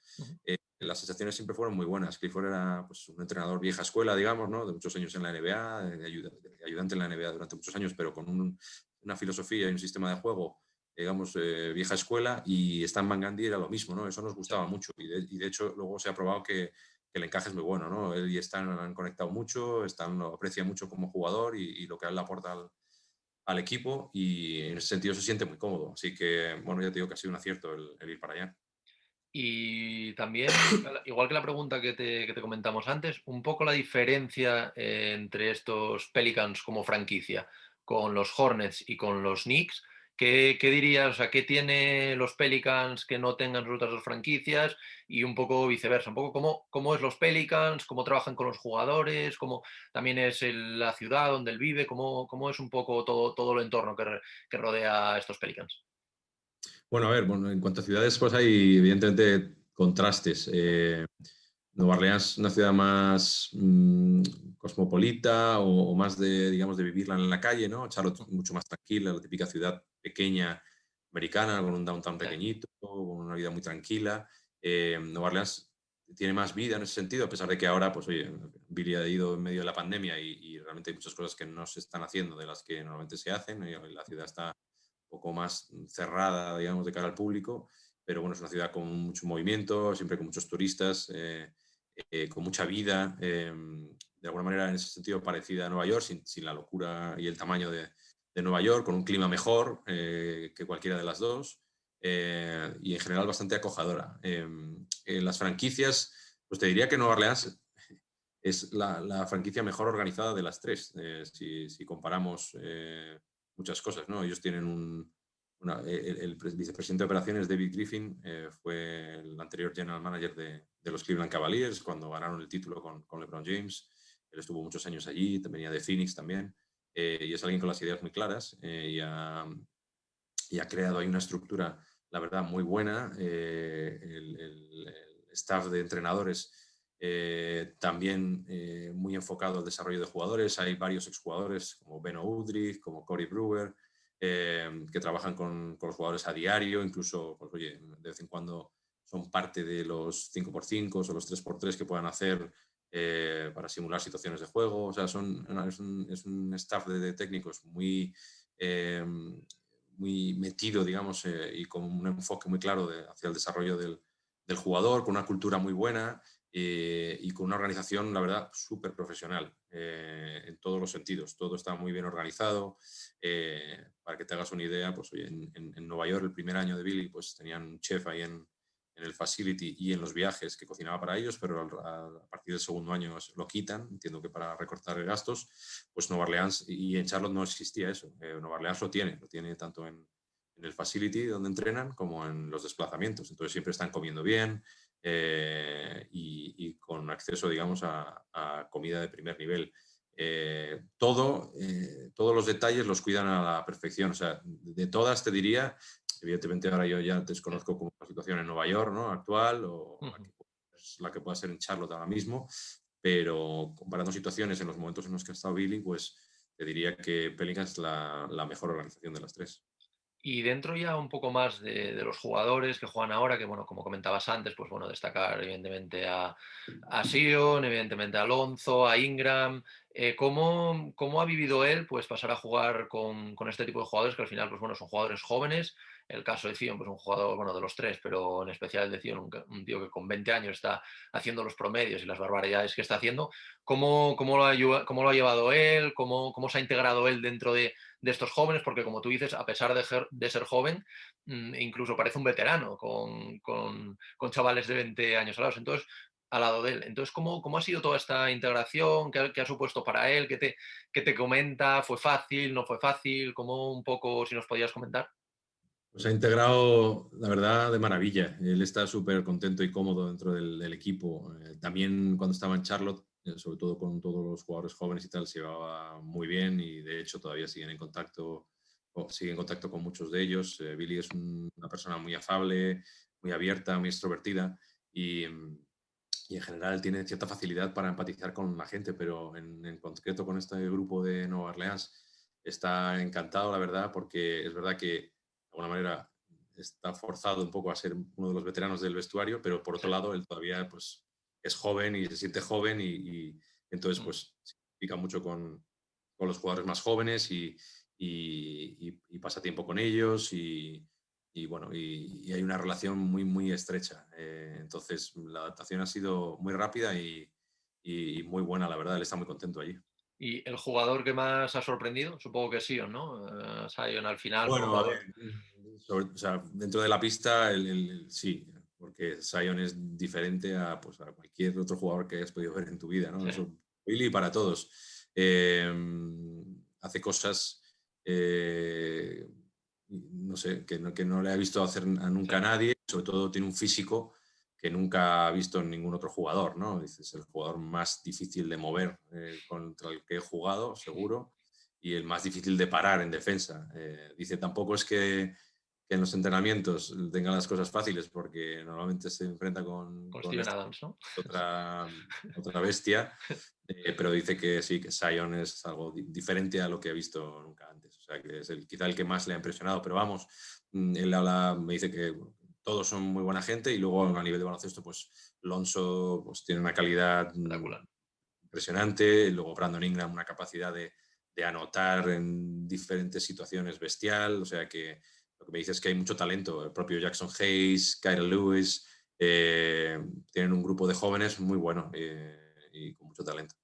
las sensaciones siempre fueron muy buenas. Clifford era pues, un entrenador vieja escuela, digamos, ¿no? De muchos años en la NBA, de ayudante en la NBA durante muchos años, pero con una filosofía y un sistema de juego, digamos, vieja escuela, y Stan Van Gundy era lo mismo, ¿no? Eso nos gustaba mucho y de hecho luego se ha probado que el encaje es muy bueno, ¿no? Él y Stan han conectado mucho, Stan lo aprecia mucho como jugador y lo que él le aporta al equipo, y en ese sentido se siente muy cómodo. Así que, bueno, ya te digo que ha sido un acierto el ir para allá. Y también, igual que la pregunta que te comentamos antes, un poco la diferencia entre estos Pelicans como franquicia con los Hornets y con los Knicks. ¿Qué dirías? O sea, ¿qué tiene los Pelicans que no tengan sus otras dos franquicias? Y un poco viceversa, un poco cómo es los Pelicans, cómo trabajan con los jugadores, cómo también es la ciudad donde él vive, cómo es un poco todo el entorno que rodea a estos Pelicans. Bueno, a ver, bueno, en cuanto a ciudades, pues hay evidentemente contrastes. Nueva Orleans es una ciudad más cosmopolita o más de, digamos, de vivirla en la calle, ¿no? Charlotte mucho más tranquila, la típica ciudad pequeña americana, con un downtown pequeñito, con una vida muy tranquila. Nueva Orleans tiene más vida en ese sentido, a pesar de que ahora, pues oye, Billy ha ido en medio de la pandemia y realmente hay muchas cosas que no se están haciendo de las que normalmente se hacen. La ciudad está poco más cerrada, digamos, de cara al público, pero bueno, es una ciudad con mucho movimiento, siempre con muchos turistas, con mucha vida, de alguna manera en ese sentido parecida a Nueva York, sin la locura y el tamaño de Nueva York, con un clima mejor que cualquiera de las dos, y en general bastante acogedora. Las franquicias, pues te diría que Nueva Orleans es la franquicia mejor organizada de las tres, si comparamos muchas cosas, ¿no? Ellos tienen el vicepresidente de operaciones, David Griffin, fue el anterior general manager de los Cleveland Cavaliers cuando ganaron el título con LeBron James. Él estuvo muchos años allí, venía de Phoenix también, y es alguien con las ideas muy claras, y ha creado ahí una estructura, la verdad, muy buena. El staff de entrenadores también muy enfocado al desarrollo de jugadores. Hay varios exjugadores como Beno Udrih, como Corey Brewer, que trabajan con los jugadores a diario, incluso, pues, oye, de vez en cuando son parte de los 5x5 o los 3x3 que puedan hacer para simular situaciones de juego. O sea, es un staff de técnicos muy metido, digamos, y con un enfoque muy claro hacia el desarrollo del jugador, con una cultura muy buena y con una organización, la verdad, súper profesional en todos los sentidos. Todo está muy bien organizado. Para que te hagas una idea, pues oye, en Nueva York, el primer año de Billy, pues tenían un chef ahí en el facility y en los viajes que cocinaba para ellos, pero a partir del segundo año lo quitan, entiendo que para recortar gastos. Pues Nueva Orleans y en Charlotte no existía eso. Nueva Orleans lo tiene tanto en el facility donde entrenan como en los desplazamientos. Entonces siempre están comiendo bien y con acceso, digamos, a comida de primer nivel. Todos los detalles los cuidan a la perfección. O sea, de todas te diría, evidentemente ahora yo ya desconozco cómo es la situación en Nueva York, ¿no? Actual, o la que pueda ser en Charlotte ahora mismo, pero comparando situaciones en los momentos en los que ha estado Billy, pues te diría que Pelicans es la mejor organización de las tres. Y dentro ya un poco más de los jugadores que juegan ahora, que bueno, como comentabas antes, pues bueno, destacar evidentemente a Sion, evidentemente a Alonso, a Ingram. ¿Cómo ha vivido él pues pasar a jugar con este tipo de jugadores que al final, pues bueno, son jugadores jóvenes? El caso de Sion, pues un jugador, bueno, de los tres, pero en especial el de Sion, un tío que con 20 años está haciendo los promedios y las barbaridades que está haciendo. ¿Cómo lo ha llevado él? ¿Cómo se ha integrado él dentro de estos jóvenes? Porque como tú dices, a pesar de ser joven, incluso parece un veterano con chavales de 20 años al lado de él. Entonces, ¿cómo ha sido toda esta integración? ¿Qué ha supuesto para él? ¿Qué te comenta? ¿Fue fácil? ¿No fue fácil? ¿Cómo un poco, si nos podías comentar? Pues ha integrado, la verdad, de maravilla. Él está súper contento y cómodo dentro del equipo. También cuando estaba en Charlotte, sobre todo con todos los jugadores jóvenes y tal, se llevaba muy bien y de hecho todavía siguen en contacto, o sigue en contacto con muchos de ellos. Billy es una persona muy afable, muy abierta, muy extrovertida y en general tiene cierta facilidad para empatizar con la gente, pero en concreto con este grupo de Nueva Orleans está encantado, la verdad, porque es verdad que de alguna manera está forzado un poco a ser uno de los veteranos del vestuario, pero por Sí. otro lado él todavía pues, es joven y se siente joven y entonces Mm. pues se implica mucho con los jugadores más jóvenes y pasa tiempo con ellos y bueno, y hay una relación muy, muy estrecha. Entonces, la adaptación ha sido muy rápida y muy buena, la verdad. Él está muy contento allí. ¿Y el jugador que más ha sorprendido? Supongo que Sion, ¿no? Sion al final, por un Bueno, a lado. ver, o sea, dentro de la pista, sí, porque Sion es diferente a, pues, a cualquier otro jugador que hayas podido ver en tu vida, ¿no? Sí, Eso, Billy para todos. Eh, hace cosas, no sé, que no le ha visto hacer a sí, nunca a nadie, sobre todo tiene un físico que nunca ha visto en ningún otro jugador, ¿no? Dices, el jugador más difícil de mover contra el que he jugado, seguro y el más difícil de parar en defensa. Dice, tampoco es que en los entrenamientos tenga las cosas fáciles, porque normalmente se enfrenta con con Steven esta Adams, ¿no? otra bestia, pero dice que sí, que Sion es algo diferente a lo que ha visto nunca antes. O sea, que es quizá el que más le ha impresionado. Pero vamos, él me dice que bueno, todos son muy buena gente y luego a nivel de baloncesto, pues Lonzo pues, tiene una calidad Espectacular. impresionante, luego Brandon Ingram una capacidad de anotar en diferentes situaciones bestial, o sea que lo que me dice es que hay mucho talento, el propio Jackson Hayes, Kyra Lewis, tienen un grupo de jóvenes muy bueno y con mucho talento.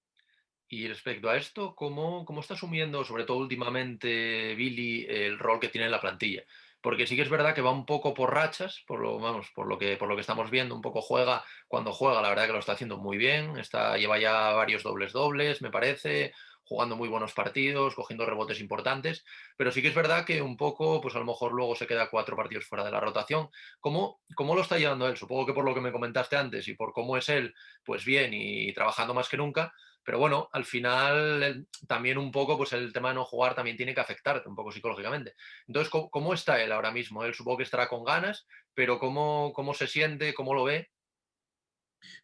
Y respecto a esto, ¿cómo está asumiendo, sobre todo últimamente, Billy, el rol que tiene en la plantilla? Porque sí que es verdad que va un poco por rachas, vamos, por lo que estamos viendo, un poco juega, cuando juega, la verdad que lo está haciendo muy bien, lleva ya varios dobles dobles, me parece, jugando muy buenos partidos, cogiendo rebotes importantes, pero sí que es verdad que un poco, pues a lo mejor luego se queda 4 partidos fuera de la rotación. ¿Cómo lo está llevando él? Supongo que por lo que me comentaste antes y por cómo es él, pues bien y trabajando más que nunca, pero bueno, al final también un poco, pues el tema de no jugar también tiene que afectarte un poco psicológicamente. Entonces, ¿cómo está él ahora mismo? Él supongo que estará con ganas, pero ¿cómo se siente? ¿Cómo lo ve?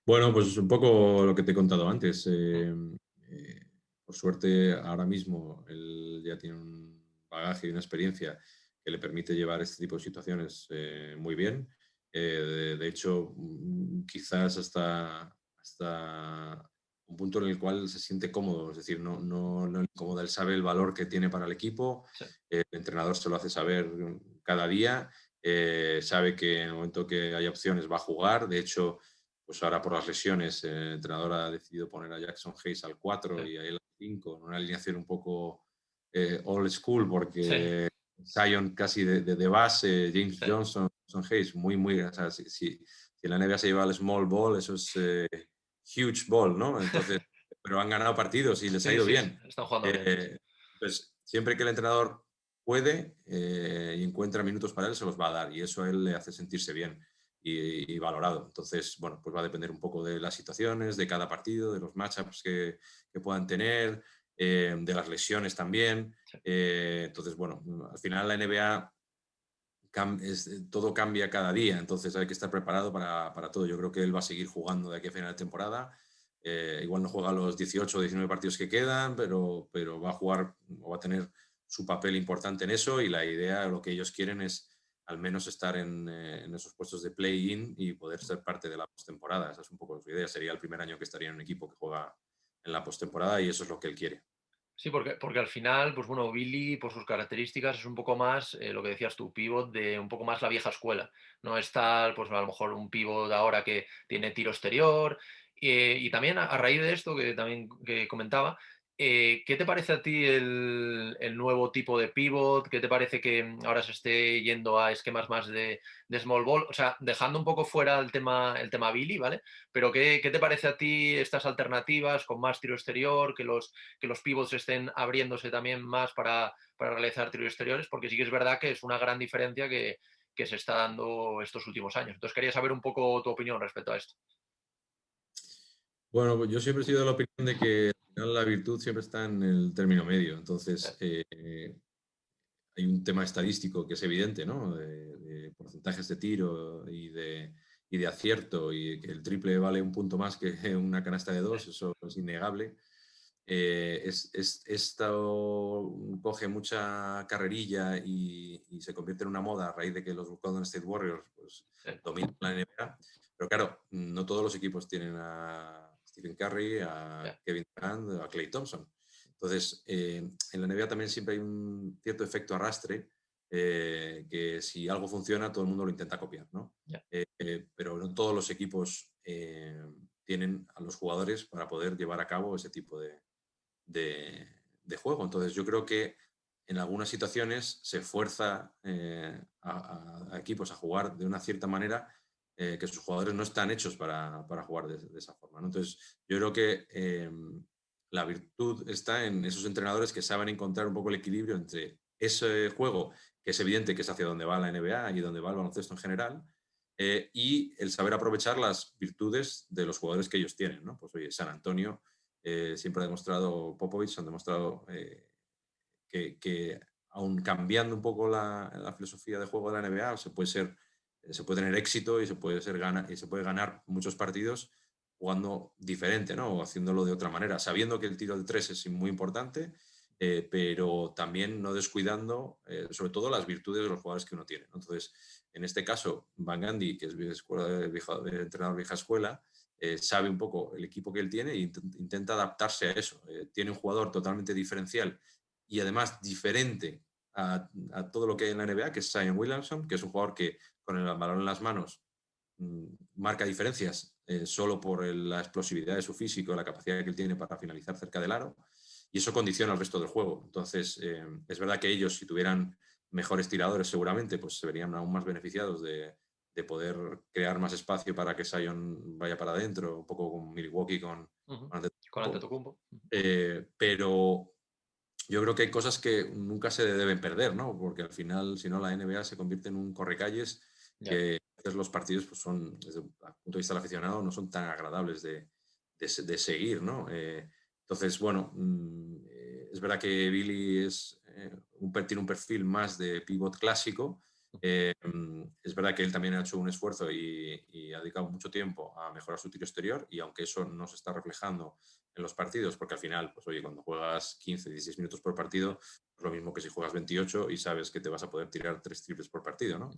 Bueno, pues un poco lo que te he contado antes. Mm. Eh, por suerte, ahora mismo él ya tiene un bagaje y una experiencia que le permite llevar este tipo de situaciones muy bien. De hecho, quizás hasta un punto en el cual se siente cómodo, es decir, no le incomoda, él sabe el valor que tiene para el equipo, Sí, el entrenador se lo hace saber cada día, sabe que en el momento que hay opciones va a jugar, de hecho pues ahora por las lesiones, el entrenador ha decidido poner a Jackson Hayes al sí, 4 y a él al 5, en una alineación un poco old school, sí, porque Zion casi de base, James sí, Johnson, Jackson Hayes, muy, muy, o sea, si la NBA se lleva el small ball, eso es huge ball, ¿no? Entonces, pero han ganado partidos y les ha sí, ido sí, sí, bien. están jugando bien. Pues siempre que el entrenador puede y encuentra minutos para él, se los va a dar y eso a él le hace sentirse bien y valorado. Entonces, bueno, pues va a depender un poco de las situaciones, de cada partido, de los matchups que puedan tener, de las lesiones también. Sí. Entonces, bueno, al final la NBA todo cambia cada día, entonces hay que estar preparado para todo. Yo creo que él va a seguir jugando de aquí a final de temporada. Igual no juega los 18 o 19 partidos que quedan, pero va a jugar o va a tener su papel importante en eso y la idea, lo que ellos quieren es al menos estar en esos puestos de play-in y poder ser parte de la postemporada. Esa es un poco su idea. Sería el primer año que estaría en un equipo que juega en la postemporada y eso es lo que él quiere. Sí, porque al final, pues bueno, Billy, por sus características, es un poco más, lo que decías tú, pivot de un poco más la vieja escuela. No es tal, pues a lo mejor un pivot de ahora que tiene tiro exterior. Y también a raíz de esto que también que comentaba, ¿qué te parece a ti el nuevo tipo de pivot? ¿Qué te parece que ahora se esté yendo a esquemas más de small ball? O sea, dejando un poco fuera el tema Billy, ¿vale? Pero ¿qué te parece a ti estas alternativas con más tiro exterior, que los pivots estén abriéndose también más para realizar tiros exteriores? Porque sí que es verdad que es una gran diferencia que se está dando estos últimos años. Entonces quería saber un poco tu opinión respecto a esto. Bueno, pues yo siempre he sido de la opinión de que al final la virtud siempre está en el término medio. Entonces, hay un tema estadístico que es evidente, ¿no? De porcentajes de tiro y de acierto, y que el triple vale un punto más que una canasta de dos, eso es innegable. Esto coge mucha carrerilla y se convierte en una moda a raíz de que los Golden State Warriors pues, dominan la NBA. Pero claro, no todos los equipos tienen a Stephen Curry, a Kevin Durant, a Klay Thompson. Entonces, en la NBA también siempre hay un cierto efecto arrastre, que si algo funciona, todo el mundo lo intenta copiar, ¿no? Pero no todos los equipos tienen a los jugadores para poder llevar a cabo ese tipo de juego. Entonces, yo creo que en algunas situaciones se fuerza a equipos a jugar de una cierta manera que sus jugadores no están hechos para jugar de esa forma, ¿no? Entonces, yo creo que la virtud está en esos entrenadores que saben encontrar un poco el equilibrio entre ese juego, que es evidente que es hacia donde va la NBA y donde va el baloncesto en general, y el saber aprovechar las virtudes de los jugadores que ellos tienen, ¿no? Pues oye, San Antonio siempre ha demostrado, Popovich han demostrado que aun cambiando un poco la filosofía de juego de la NBA, se puede tener éxito y se puede ganar muchos partidos jugando diferente, ¿no? O haciéndolo de otra manera, sabiendo que el tiro de tres es muy importante, pero también no descuidando, sobre todo, las virtudes de los jugadores que uno tiene, ¿no? Entonces, en este caso, Van Gundy, que es de entrenador vieja escuela, sabe un poco el equipo que él tiene e intenta adaptarse a eso. Tiene un jugador totalmente diferencial y además diferente a todo lo que hay en la NBA, que es Zion Williamson, que es un jugador que con el balón en las manos marca diferencias solo por la explosividad de su físico, la capacidad que él tiene para finalizar cerca del aro, y eso condiciona el resto del juego. Entonces, es verdad que ellos, si tuvieran mejores tiradores, seguramente pues se verían aún más beneficiados de poder crear más espacio para que Zion vaya para adentro, un poco con Milwaukee, con Con Antetokounmpo. Pero yo creo que hay cosas que nunca se deben perder, ¿no? Porque al final, si no, la NBA se convierte en un correcalles que a veces los partidos, pues son, desde el punto de vista del aficionado, no son tan agradables de seguir, ¿no? Entonces, bueno, es verdad que Billy tiene un perfil más de pivot clásico. Es verdad que él también ha hecho un esfuerzo y ha dedicado mucho tiempo a mejorar su tiro exterior, y aunque eso no se está reflejando en los partidos, porque al final, pues oye, cuando juegas 15, 16 minutos por partido, es lo mismo que si juegas 28 y sabes que te vas a poder tirar 3 triples por partido, ¿no?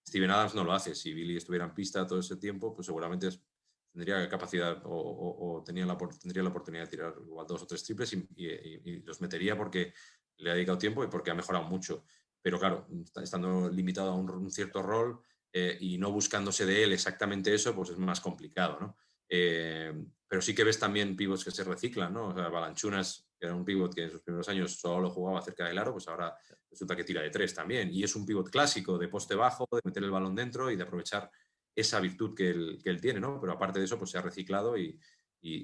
Steven Adams no lo hace. Si Billy estuviera en pista todo ese tiempo, pues seguramente tendría capacidad o tendría la oportunidad de tirar igual 2 o 3 triples y los metería porque le ha dedicado tiempo y porque ha mejorado mucho. Pero claro, estando limitado a un cierto rol y no buscándose de él exactamente eso, pues es más complicado, ¿no? Pero sí que ves también pivots que se reciclan, ¿no? O sea, Balanchunas, que era un pivot que en sus primeros años solo jugaba cerca del aro, pues ahora resulta que tira de tres también. Y es un pivot clásico, de poste bajo, de meter el balón dentro y de aprovechar esa virtud que él tiene, ¿no? Pero aparte de eso, pues se ha reciclado y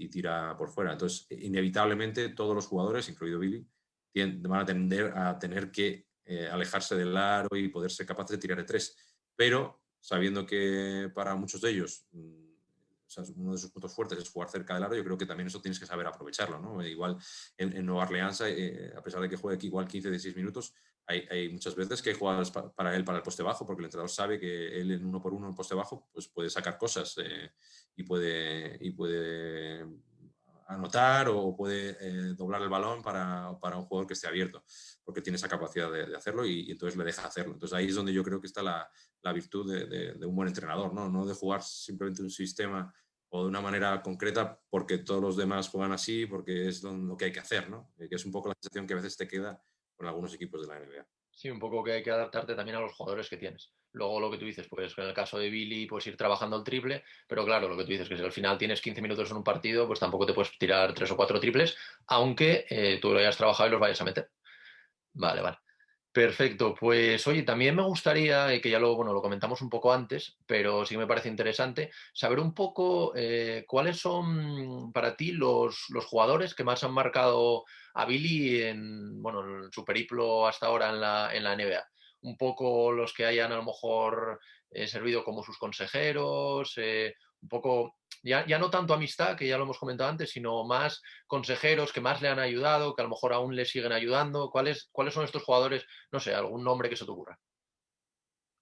tira por fuera. Entonces, inevitablemente, todos los jugadores, incluido Billy, van a tender a tener que alejarse del aro y poder ser capaces de tirar de tres. Pero sabiendo que para muchos de ellos o sea, uno de sus puntos fuertes es jugar cerca del aro, yo creo que también eso tienes que saber aprovecharlo, ¿no? Igual en Nueva Orleans, a pesar de que juegue aquí igual 15, 16 minutos, hay muchas veces que juega para él para el poste bajo, porque el entrenador sabe que él en 1 por 1 en poste bajo pues puede sacar cosas y puede anotar o puede doblar el balón para un jugador que esté abierto, porque tiene esa capacidad de hacerlo y entonces le deja hacerlo. Entonces ahí es donde yo creo que está la virtud de un buen entrenador, ¿no? No de jugar simplemente un sistema o de una manera concreta porque todos los demás juegan así, porque es lo que hay que hacer, ¿no? Que es un poco la sensación que a veces te queda con algunos equipos de la NBA. Sí, un poco que hay que adaptarte también a los jugadores que tienes. Luego lo que tú dices, pues en el caso de Billy, pues ir trabajando el triple, pero claro, lo que tú dices, que si al final tienes 15 minutos en un partido, pues tampoco te puedes tirar 3 o 4 triples, aunque tú lo hayas trabajado y los vayas a meter. Vale, vale. Perfecto, pues oye, también me gustaría, que ya lo, bueno, lo comentamos un poco antes, pero sí me parece interesante, saber un poco cuáles son para ti los jugadores que más han marcado a Billy en, bueno, en su periplo hasta ahora en la NBA. Un poco los que hayan a lo mejor servido como sus consejeros, un poco, ya no tanto amistad, que ya lo hemos comentado antes, sino más consejeros que más le han ayudado, que a lo mejor aún le siguen ayudando. ¿Cuáles son estos jugadores? No sé, algún nombre que se te ocurra.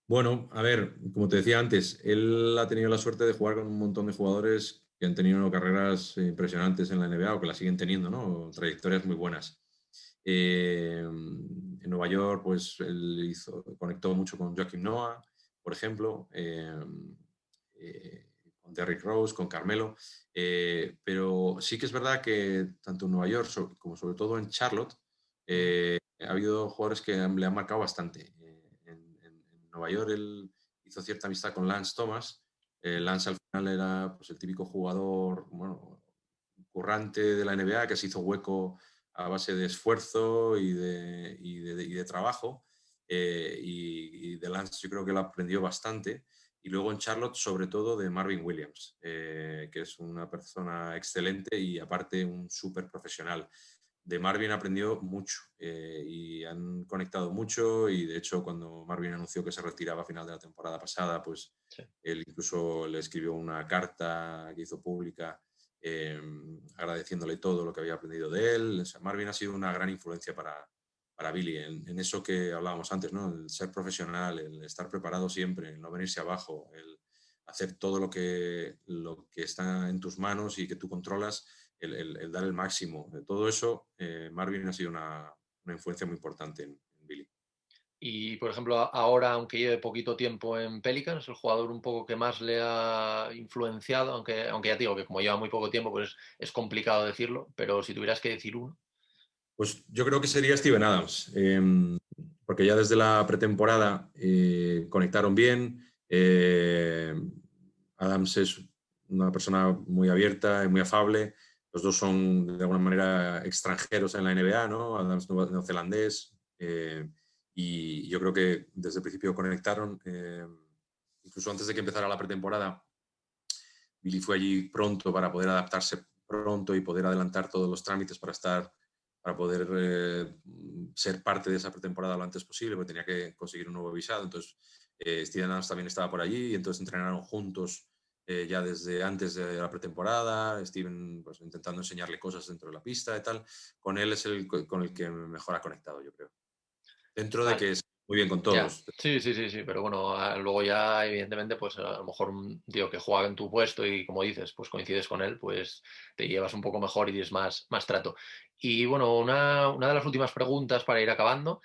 Bueno, a ver, como te decía antes, él ha tenido la suerte de jugar con un montón de jugadores que han tenido carreras impresionantes en la NBA o que la siguen teniendo, ¿no? Trayectorias muy buenas. En Nueva York, pues él conectó mucho con Joakim Noah, por ejemplo, con Derrick Rose, con Carmelo, pero sí que es verdad que tanto en Nueva York como sobre todo en Charlotte, ha habido jugadores que le han marcado bastante. En Nueva York él hizo cierta amistad con Lance Thomas. Lance al final era pues, el típico jugador, bueno, currante de la NBA que se hizo hueco a base de esfuerzo y de trabajo. Y de Lance yo creo que lo aprendió bastante. Y luego en Charlotte, sobre todo de Marvin Williams, que es una persona excelente y aparte un súper profesional. De Marvin aprendió mucho y han conectado mucho y de hecho cuando Marvin anunció que se retiraba a final de la temporada pasada, pues Sí. él incluso le escribió una carta que hizo pública agradeciéndole todo lo que había aprendido de él. O sea, Marvin ha sido una gran influencia para Billy en eso que hablábamos antes, ¿no? El ser profesional, el estar preparado siempre, el no venirse abajo, el hacer todo lo que está en tus manos y que tú controlas, el dar el máximo. De todo eso, Marvin ha sido una influencia muy importante en Billy. Y, por ejemplo, ahora, aunque lleve poquito tiempo en Pelicans, el jugador un poco que más le ha influenciado, aunque ya te digo que como lleva muy poco tiempo, pues es complicado decirlo, pero si tuvieras que decir uno. Pues yo creo que sería Steven Adams, porque ya desde la pretemporada conectaron bien. Adams es una persona muy abierta y muy afable. Los dos son de alguna manera extranjeros en la NBA, ¿no? Adams neozelandés. Y yo creo que desde el principio conectaron. Incluso antes de que empezara la pretemporada, Billy fue allí pronto para poder adaptarse pronto y poder adelantar todos los trámites para poder ser parte de esa pretemporada lo antes posible, porque tenía que conseguir un nuevo visado. Entonces, Steven Adams también estaba por allí y entonces entrenaron juntos ya desde antes de la pretemporada. Steven pues, intentando enseñarle cosas dentro de la pista y tal. Con él es con el que mejor ha conectado, yo creo. Dentro de Vale. que es muy bien con Ya, todos. sí, sí, sí, sí, pero bueno, luego ya evidentemente pues a lo mejor un tío que juega en tu puesto y como dices, pues coincides con él, pues te llevas un poco mejor y tienes más trato. Y bueno, una de las últimas preguntas para ir acabando,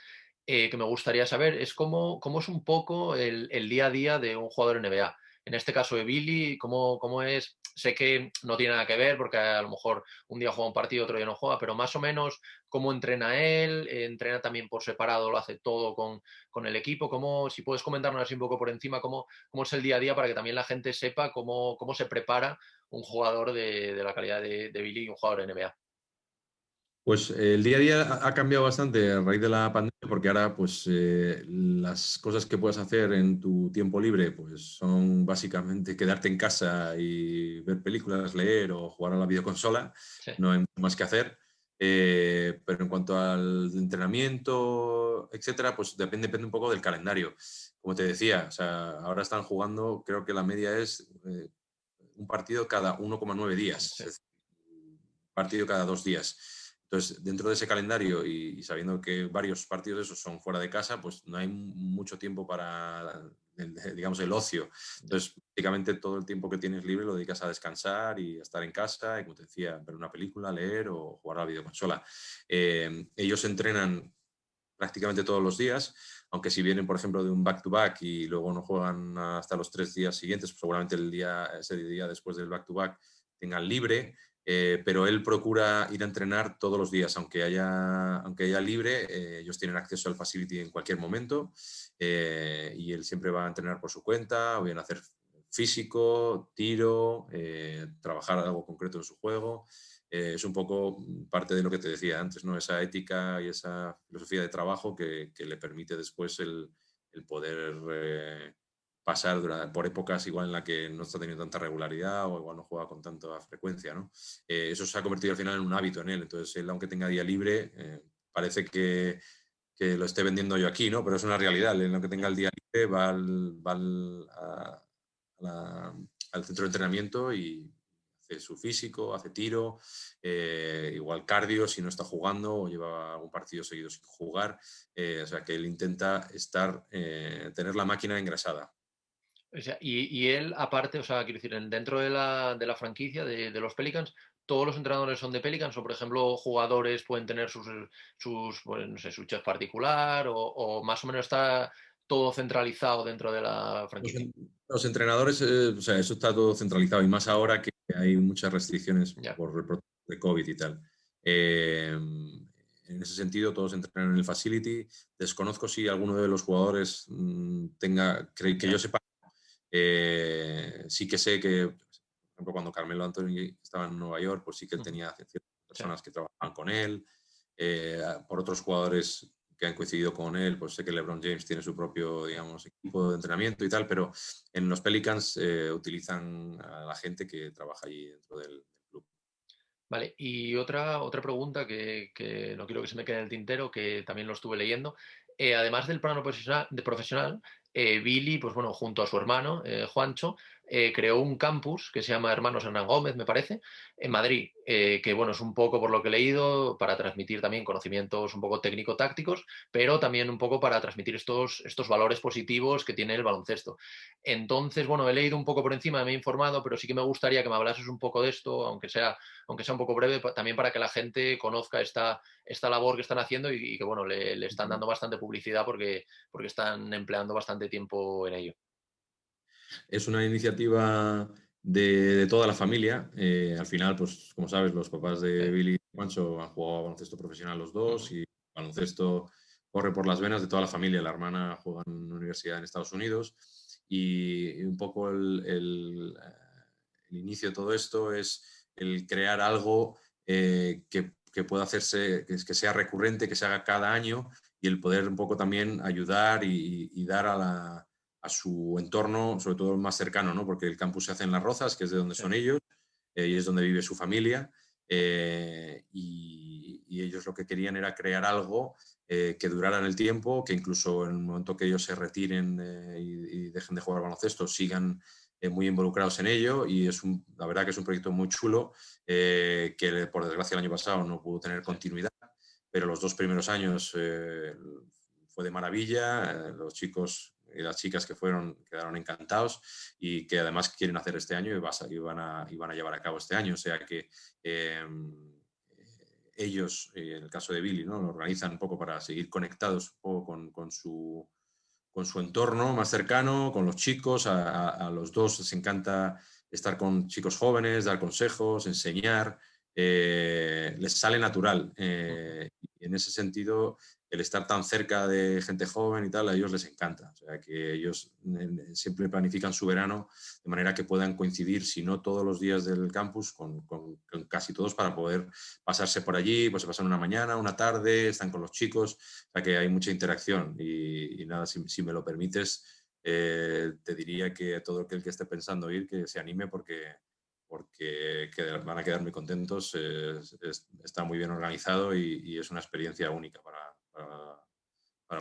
que me gustaría saber es cómo es un poco el día a día de un jugador NBA. En este caso de Billy, ¿cómo es? Sé que no tiene nada que ver porque a lo mejor un día juega un partido, otro día no juega, pero más o menos cómo entrena él, entrena también por separado, lo hace todo con el equipo, si puedes comentarnos así un poco por encima, cómo es el día a día para que también la gente sepa cómo se prepara un jugador de la calidad de Billy y un jugador NBA. Pues el día a día ha cambiado bastante a raíz de la pandemia porque ahora pues las cosas que puedes hacer en tu tiempo libre pues son básicamente quedarte en casa y ver películas, leer o jugar a la videoconsola. Sí, No hay más que hacer. Pero en cuanto al entrenamiento, etcétera, pues depende un poco del calendario. Como te decía, o sea, ahora están jugando, creo que la media es un partido cada 1,9 días, sí. es decir, un partido cada 2 días. Entonces, dentro de ese calendario y sabiendo que varios partidos de esos son fuera de casa, pues no hay mucho tiempo para digamos, el ocio. Entonces, prácticamente todo el tiempo que tienes libre lo dedicas a descansar y a estar en casa y, como te decía, ver una película, leer o jugar a la videoconsola. Ellos entrenan prácticamente todos los días, aunque si vienen, por ejemplo, de un back-to-back y luego no juegan hasta los 3 días siguientes, pues seguramente ese día después del back-to-back tengan libre, pero él procura ir a entrenar todos los días, aunque haya libre, ellos tienen acceso al facility en cualquier momento, y él siempre va a entrenar por su cuenta, o bien a hacer físico, tiro, trabajar algo concreto en su juego. Es un poco parte de lo que te decía antes, ¿no? Esa ética y esa filosofía de trabajo que le permite después el poder pasar por épocas igual en la que no está teniendo tanta regularidad o igual no juega con tanta frecuencia, ¿no? Eso se ha convertido al final en un hábito en él. Entonces, él, aunque tenga día libre, parece que lo esté vendiendo yo aquí, ¿no? Pero es una realidad. Él, aunque tenga el día libre, al centro de entrenamiento y hace su físico, hace tiro, igual cardio si no está jugando o lleva algún partido seguido sin jugar. O sea que él intenta tener la máquina engrasada. O sea, y él, aparte, o sea, quiero decir, dentro de la franquicia de los Pelicans, ¿todos los entrenadores son de Pelicans? O, por ejemplo, jugadores pueden tener pues, no sé, su chef particular, o más o menos está todo centralizado dentro de la Los, franquicia. los entrenadores, o sea, eso está todo centralizado y más ahora que hay muchas restricciones Ya, por el protocolo de COVID y tal. En ese sentido, todos entrenan en el facility. Desconozco si alguno de los jugadores que yo ya, sepa, sí que sé que, por ejemplo, cuando Carmelo Anthony estaba en Nueva York, pues sí que él ujú, tenía ciertas ya. personas que trabajaban con él. Por otros jugadores que han coincidido con él, pues sé que LeBron James tiene su propio, digamos, equipo de entrenamiento y tal, pero en los Pelicans utilizan a la gente que trabaja allí dentro del club. Vale, y otra pregunta que no quiero que se me quede en el tintero, que también lo estuve leyendo. Además del plano profesional, Billy, pues bueno, junto a su hermano, Juancho, creó un campus que se llama Hermanos Hernán Gómez, me parece, en Madrid, que bueno, es un poco, por lo que he leído, para transmitir también conocimientos un poco técnico-tácticos, pero también un poco para transmitir estos valores positivos que tiene el baloncesto. Entonces, bueno, he leído un poco por encima, me he informado, pero sí que me gustaría que me hablases un poco de esto, aunque sea un poco breve, también para que la gente conozca esta labor que están haciendo y que, bueno, le están dando bastante publicidad porque están empleando bastante tiempo en ello. Es una iniciativa de toda la familia. Al final, pues como sabes, los papás de Billy y Juancho han jugado a baloncesto profesional los dos Ujú. y baloncesto corre por las venas de toda la familia. La hermana juega en una universidad en Estados Unidos y un poco el inicio de todo esto es el crear algo que pueda hacerse, que sea recurrente, que se haga cada año y el poder un poco también ayudar y dar a su entorno, sobre todo el más cercano, ¿no? Porque el campus se hace en Las Rozas, que es de donde Sí, son ellos, y es donde vive su familia, y ellos lo que querían era crear algo que durara en el tiempo, que incluso en el momento que ellos se retiren y dejen de jugar baloncesto, sigan muy involucrados en ello, y la verdad que es un proyecto muy chulo, que por desgracia el año pasado no pudo tener sí. continuidad, pero los 2 primeros años fue de maravilla, los chicos y las chicas que fueron quedaron encantados y que además quieren hacer este año y van a llevar a cabo este año. O sea que ellos, en el caso de Billy, ¿no? Lo organizan un poco para seguir conectados un poco con su entorno más cercano, con los chicos. A los dos les encanta estar con chicos jóvenes, dar consejos, enseñar. Les sale natural. Y en ese sentido, el estar tan cerca de gente joven y tal, a ellos les encanta. O sea, que ellos siempre planifican su verano de manera que puedan coincidir, si no todos los días del campus, con casi todos para poder pasarse por allí, pues se pasan una mañana, una tarde, están con los chicos, o sea que hay mucha interacción y nada, si me lo permites, te diría que todo aquel que esté pensando ir, que se anime porque van a quedar muy contentos, está muy bien organizado y es una experiencia única para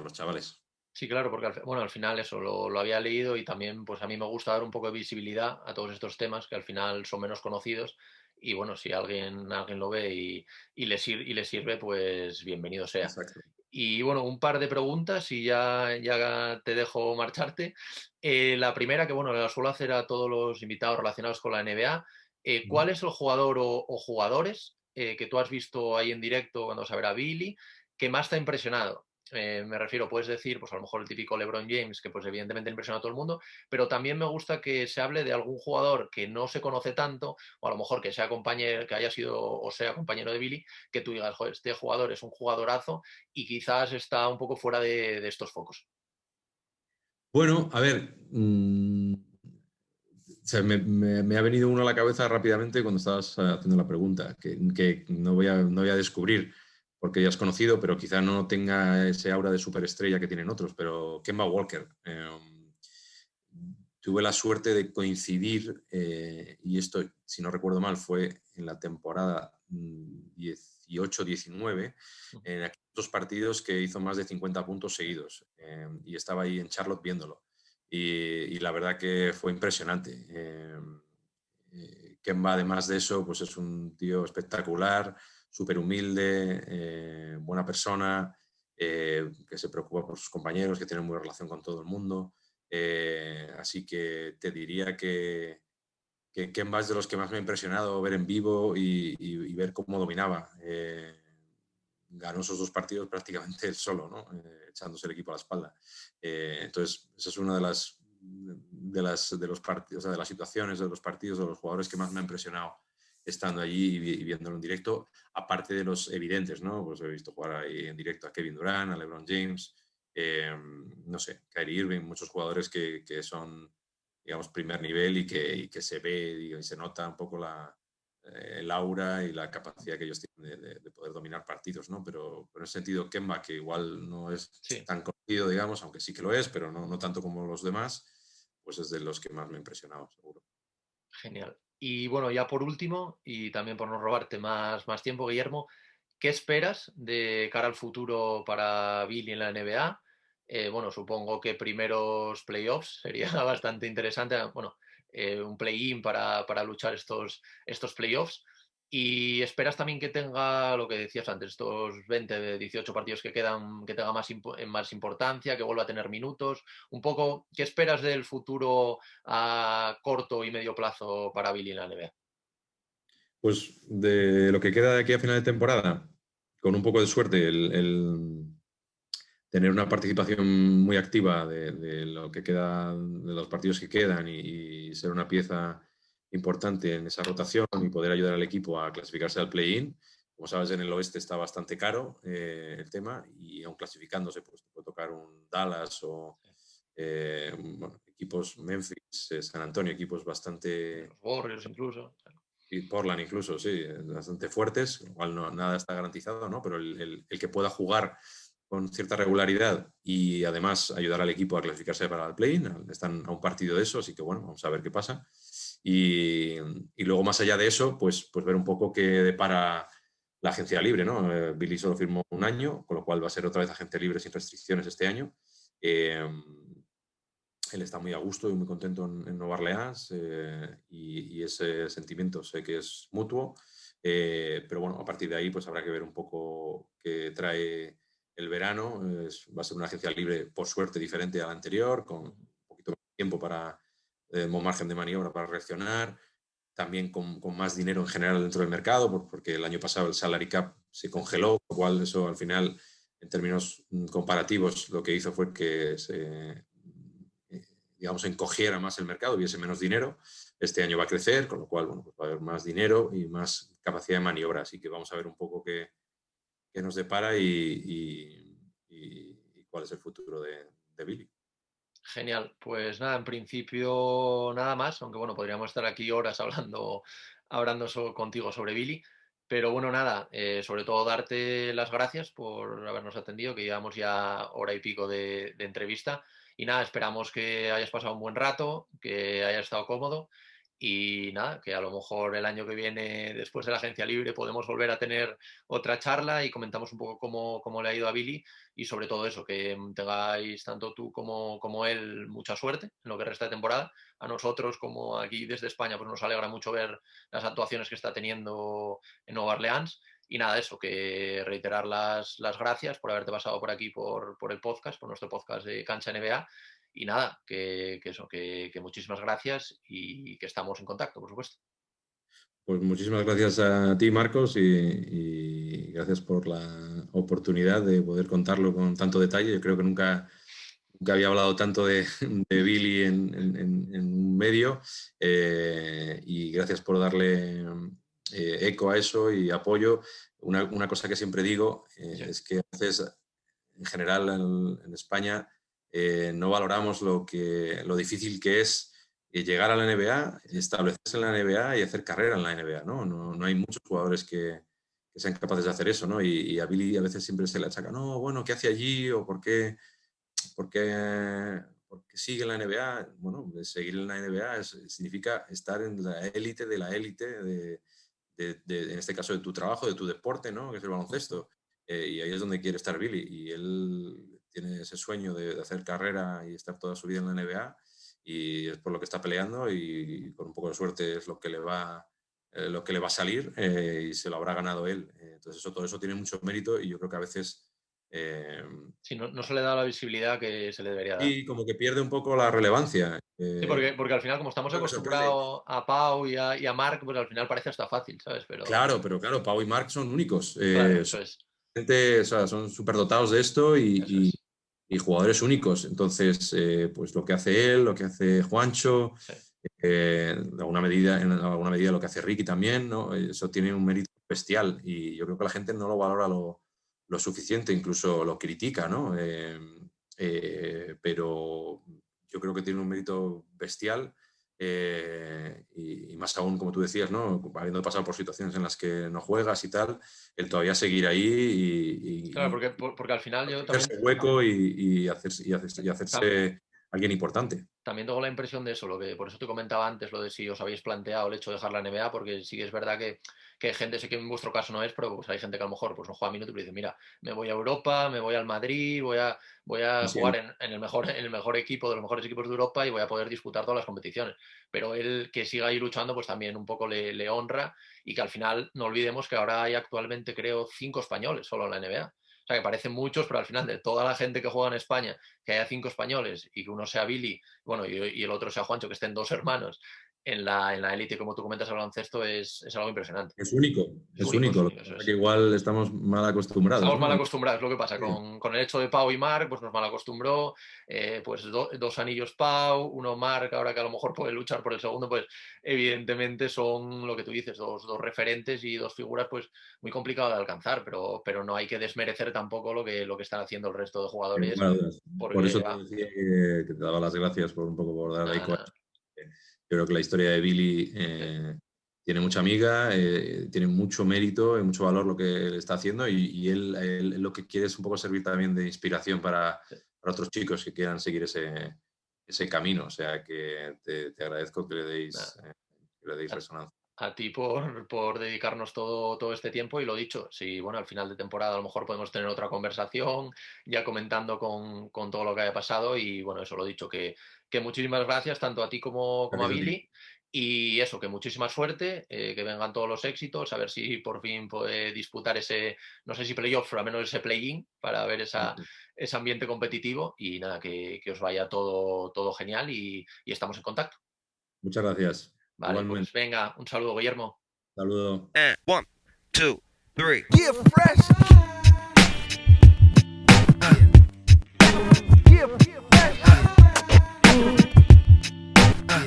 los chavales. Sí, claro, porque bueno, al final eso lo había leído y también pues a mí me gusta dar un poco de visibilidad a todos estos temas que al final son menos conocidos y bueno, si alguien lo ve y le sirve, pues bienvenido sea. Exacto. Y bueno, un par de preguntas y ya te dejo marcharte. La primera, que bueno, la suelo hacer a todos los invitados relacionados con la NBA. ¿Cuál es el jugador o jugadores que tú has visto ahí en directo cuando vas a ver a Billy que más te ha impresionado? Me refiero, puedes decir, pues a lo mejor el típico LeBron James, que pues evidentemente impresiona a todo el mundo, pero también me gusta que se hable de algún jugador que no se conoce tanto, o a lo mejor que sea compañero, que haya sido o sea compañero de Billy, que tú digas, joder, este jugador es un jugadorazo y quizás está un poco fuera de estos focos. Bueno, a ver, o sea, me ha venido uno a la cabeza rápidamente cuando estabas haciendo la pregunta, que no voy a descubrir porque ya has conocido, pero quizá no tenga ese aura de superestrella que tienen otros, pero Kemba Walker. Tuve la suerte de coincidir, y esto, si no recuerdo mal, fue en la temporada 18-19, en aquellos partidos que hizo más de 50 puntos seguidos, y estaba ahí en Charlotte viéndolo. Y la verdad que fue impresionante. Kemba, además de eso, pues es un tío espectacular, súper humilde, buena persona, que se preocupa por sus compañeros, que tiene muy buena relación con todo el mundo. Así que te diría que Kemba es de los que más me ha impresionado ver en vivo y ver cómo dominaba. Ganó esos dos partidos prácticamente él solo, ¿no? Echándose el equipo a la espalda. Entonces, esa es una de los partidos, o sea, de las situaciones, de los partidos, de los jugadores que más me ha impresionado estando allí y viéndolo en directo, aparte de los evidentes, ¿no? Pues he visto jugar ahí en directo a Kevin Durant, a LeBron James, no sé, Kyrie Irving, muchos jugadores que son, digamos, primer nivel y que se ve y se nota un poco el aura y la capacidad que ellos tienen de poder dominar partidos, ¿no? Pero en ese sentido, Kemba, que igual no es Sí, tan conocido, digamos, aunque sí que lo es, pero no tanto como los demás, pues es de los que más me ha impresionado, seguro. genial. Y bueno, ya por último, y también por no robarte más tiempo, Guillermo, ¿qué esperas de cara al futuro para Billy en la NBA? Bueno, supongo que primeros playoffs sería bastante interesante. Bueno, un play-in para luchar estos playoffs. Y esperas también que tenga lo que decías antes, estos 20, 18 partidos que quedan, que tenga más importancia, que vuelva a tener minutos. Un poco, ¿qué esperas del futuro a corto y medio plazo para Billy en la NBA? Pues de lo que queda de aquí a final de temporada, con un poco de suerte, tener una participación muy activa de lo que queda, de los partidos que quedan y ser una pieza importante en esa rotación y poder ayudar al equipo a clasificarse al play-in. Como sabes, en el oeste está bastante caro el tema y aún clasificándose, pues te puede tocar un Dallas o bueno, equipos Memphis, San Antonio, equipos bastante, Los Warriors incluso. y Portland incluso, sí, bastante fuertes, igual no, nada está garantizado, ¿no? Pero el que pueda jugar con cierta regularidad y además ayudar al equipo a clasificarse para el play-in, están a un partido de eso, así que bueno, vamos a ver qué pasa. Y luego más allá de eso, pues ver un poco qué depara la agencia libre, ¿no? Billy solo firmó un año, con lo cual va a ser otra vez agente libre sin restricciones este año. Eh, Él está muy a gusto y muy contento en Nueva Orleans, y ese sentimiento sé que es mutuo, pero bueno, a partir de ahí pues habrá que ver un poco qué trae el verano. Va a ser una agencia libre, por suerte, diferente a la anterior, con un poquito más de tiempo para más margen de maniobra para reaccionar, también con más dinero en general dentro del mercado, porque el año pasado el salary cap se congeló, lo cual eso al final, en términos comparativos, lo que hizo fue que digamos, encogiera más el mercado, hubiese menos dinero. Este año va a crecer, con lo cual, bueno, pues va a haber más dinero y más capacidad de maniobra. Así que vamos a ver un poco qué nos depara y cuál es el futuro de Billy. Genial, pues nada, en principio nada más, aunque bueno, podríamos estar aquí horas hablando contigo sobre Billy, pero bueno, nada, sobre todo darte las gracias por habernos atendido, que llevamos ya hora y pico de entrevista y nada, esperamos que hayas pasado un buen rato, que hayas estado cómodo y nada, que a lo mejor el año que viene, después de la agencia libre, podemos volver a tener otra charla y comentamos un poco cómo le ha ido a Billy y sobre todo eso, que tengáis tanto tú como él mucha suerte en lo que resta de temporada. A nosotros, como aquí desde España, pues nos alegra mucho ver las actuaciones que está teniendo en Nueva Orleans Y nada, eso, que reiterar las gracias por haberte pasado por aquí por el podcast, por nuestro podcast de Cancha NBA. Y nada, que muchísimas gracias y que estamos en contacto, por supuesto. Pues muchísimas gracias a ti, Marcos, y gracias por la oportunidad de poder contarlo con tanto detalle. Yo creo que nunca había hablado tanto de Billy en un medio, y gracias por darle eco a eso y apoyo. Una cosa que siempre digo es que a veces, en general, en España, no valoramos lo difícil que es llegar a la NBA, establecerse en la NBA y hacer carrera en la NBA, ¿no? No hay muchos jugadores que sean capaces de hacer eso, ¿no? Y a Billy a veces siempre se le achaca, no, bueno, ¿qué hace allí? ¿O por qué sigue en la NBA? Bueno, seguir en la NBA significa estar en la élite de la élite en este caso, de tu trabajo, de tu deporte, ¿no? Que es el baloncesto. Y ahí es donde quiere estar Billy. Y él tiene ese sueño de hacer carrera y estar toda su vida en la NBA. Y es por lo que está peleando, y con un poco de suerte es lo que le va a salir, y se lo habrá ganado él. Entonces todo eso tiene mucho mérito, y yo creo que a veces... Sí, no se le da la visibilidad que se le debería dar. Y como que pierde un poco la relevancia. Sí, porque al final, como estamos Creo que sorprende. acostumbrados a Pau y a Marc, pues al final parece hasta fácil, ¿sabes? Claro, pero claro, Pau y Marc son únicos. Claro, eso es. O sea, son superdotados de esto y jugadores únicos. Entonces, pues lo que hace él, lo que hace Juancho, Sí. en alguna medida lo que hace Ricky también, ¿no? Eso tiene un mérito bestial, y yo creo que la gente no lo valora lo suficiente, incluso lo critica, ¿no? Pero yo creo que tiene un mérito bestial. Y más aún, como tú decías, ¿no? Habiendo pasado por situaciones en las que no juegas y tal, el todavía seguir ahí Claro, porque al final yo también... hacerse hueco y hacerse alguien importante. También tengo la impresión de eso, por eso te comentaba antes lo de si os habéis planteado el hecho de dejar la NBA, porque sí es verdad que hay gente, sé que en vuestro caso no es, pero pues hay gente que a lo mejor pues no juega minutos y dice, mira, me voy a Europa, me voy al Madrid, voy a Sí, jugar en el mejor equipo de los mejores equipos de Europa y voy a poder disputar todas las competiciones. Pero él, que siga ahí luchando, pues también un poco le honra, y que al final no olvidemos que ahora hay actualmente, creo, 5 españoles solo en la NBA. O sea, que parecen muchos, pero al final, de toda la gente que juega en España, que haya 5 españoles y que uno sea Billy, bueno, y el otro sea Juancho, que estén 2 hermanos en la élite, como tú comentas, el baloncesto, es algo impresionante. Es único. Es único, Lo que pasa es que igual estamos mal acostumbrados. Estamos ¿no? mal acostumbrados, lo que pasa. Sí. Con el hecho de Pau y Marc, pues nos mal acostumbró. Pues 2 anillos Pau, 1 Marc, ahora que a lo mejor puede luchar por el segundo, pues evidentemente son lo que tú dices, dos referentes y 2 figuras, pues muy complicado de alcanzar, pero no hay que desmerecer tampoco lo que están haciendo el resto de jugadores. Por eso te decía que te daba las gracias por dar ahí. Yo creo que la historia de Billy tiene mucha amiga, tiene mucho mérito y mucho valor lo que él está haciendo, y él lo que quiere es un poco servir también de inspiración para otros chicos que quieran seguir ese camino. O sea que te agradezco que le deis resonancia. A ti por dedicarnos todo este tiempo, y lo dicho, si bueno, al final de temporada a lo mejor podemos tener otra conversación ya comentando con todo lo que haya pasado, y bueno, eso, lo dicho, que muchísimas gracias tanto a ti como a Billy, y eso, que muchísima suerte, que vengan todos los éxitos, a ver si por fin puede disputar ese, no sé si playoff, pero al menos ese play-in, para ver ese ambiente competitivo, y nada, que os vaya todo genial, y estamos en contacto. Muchas gracias. Vale, Igualmente. pues venga, un saludo, Guillermo. Saludo. And 1, 2, 3. Get fresh.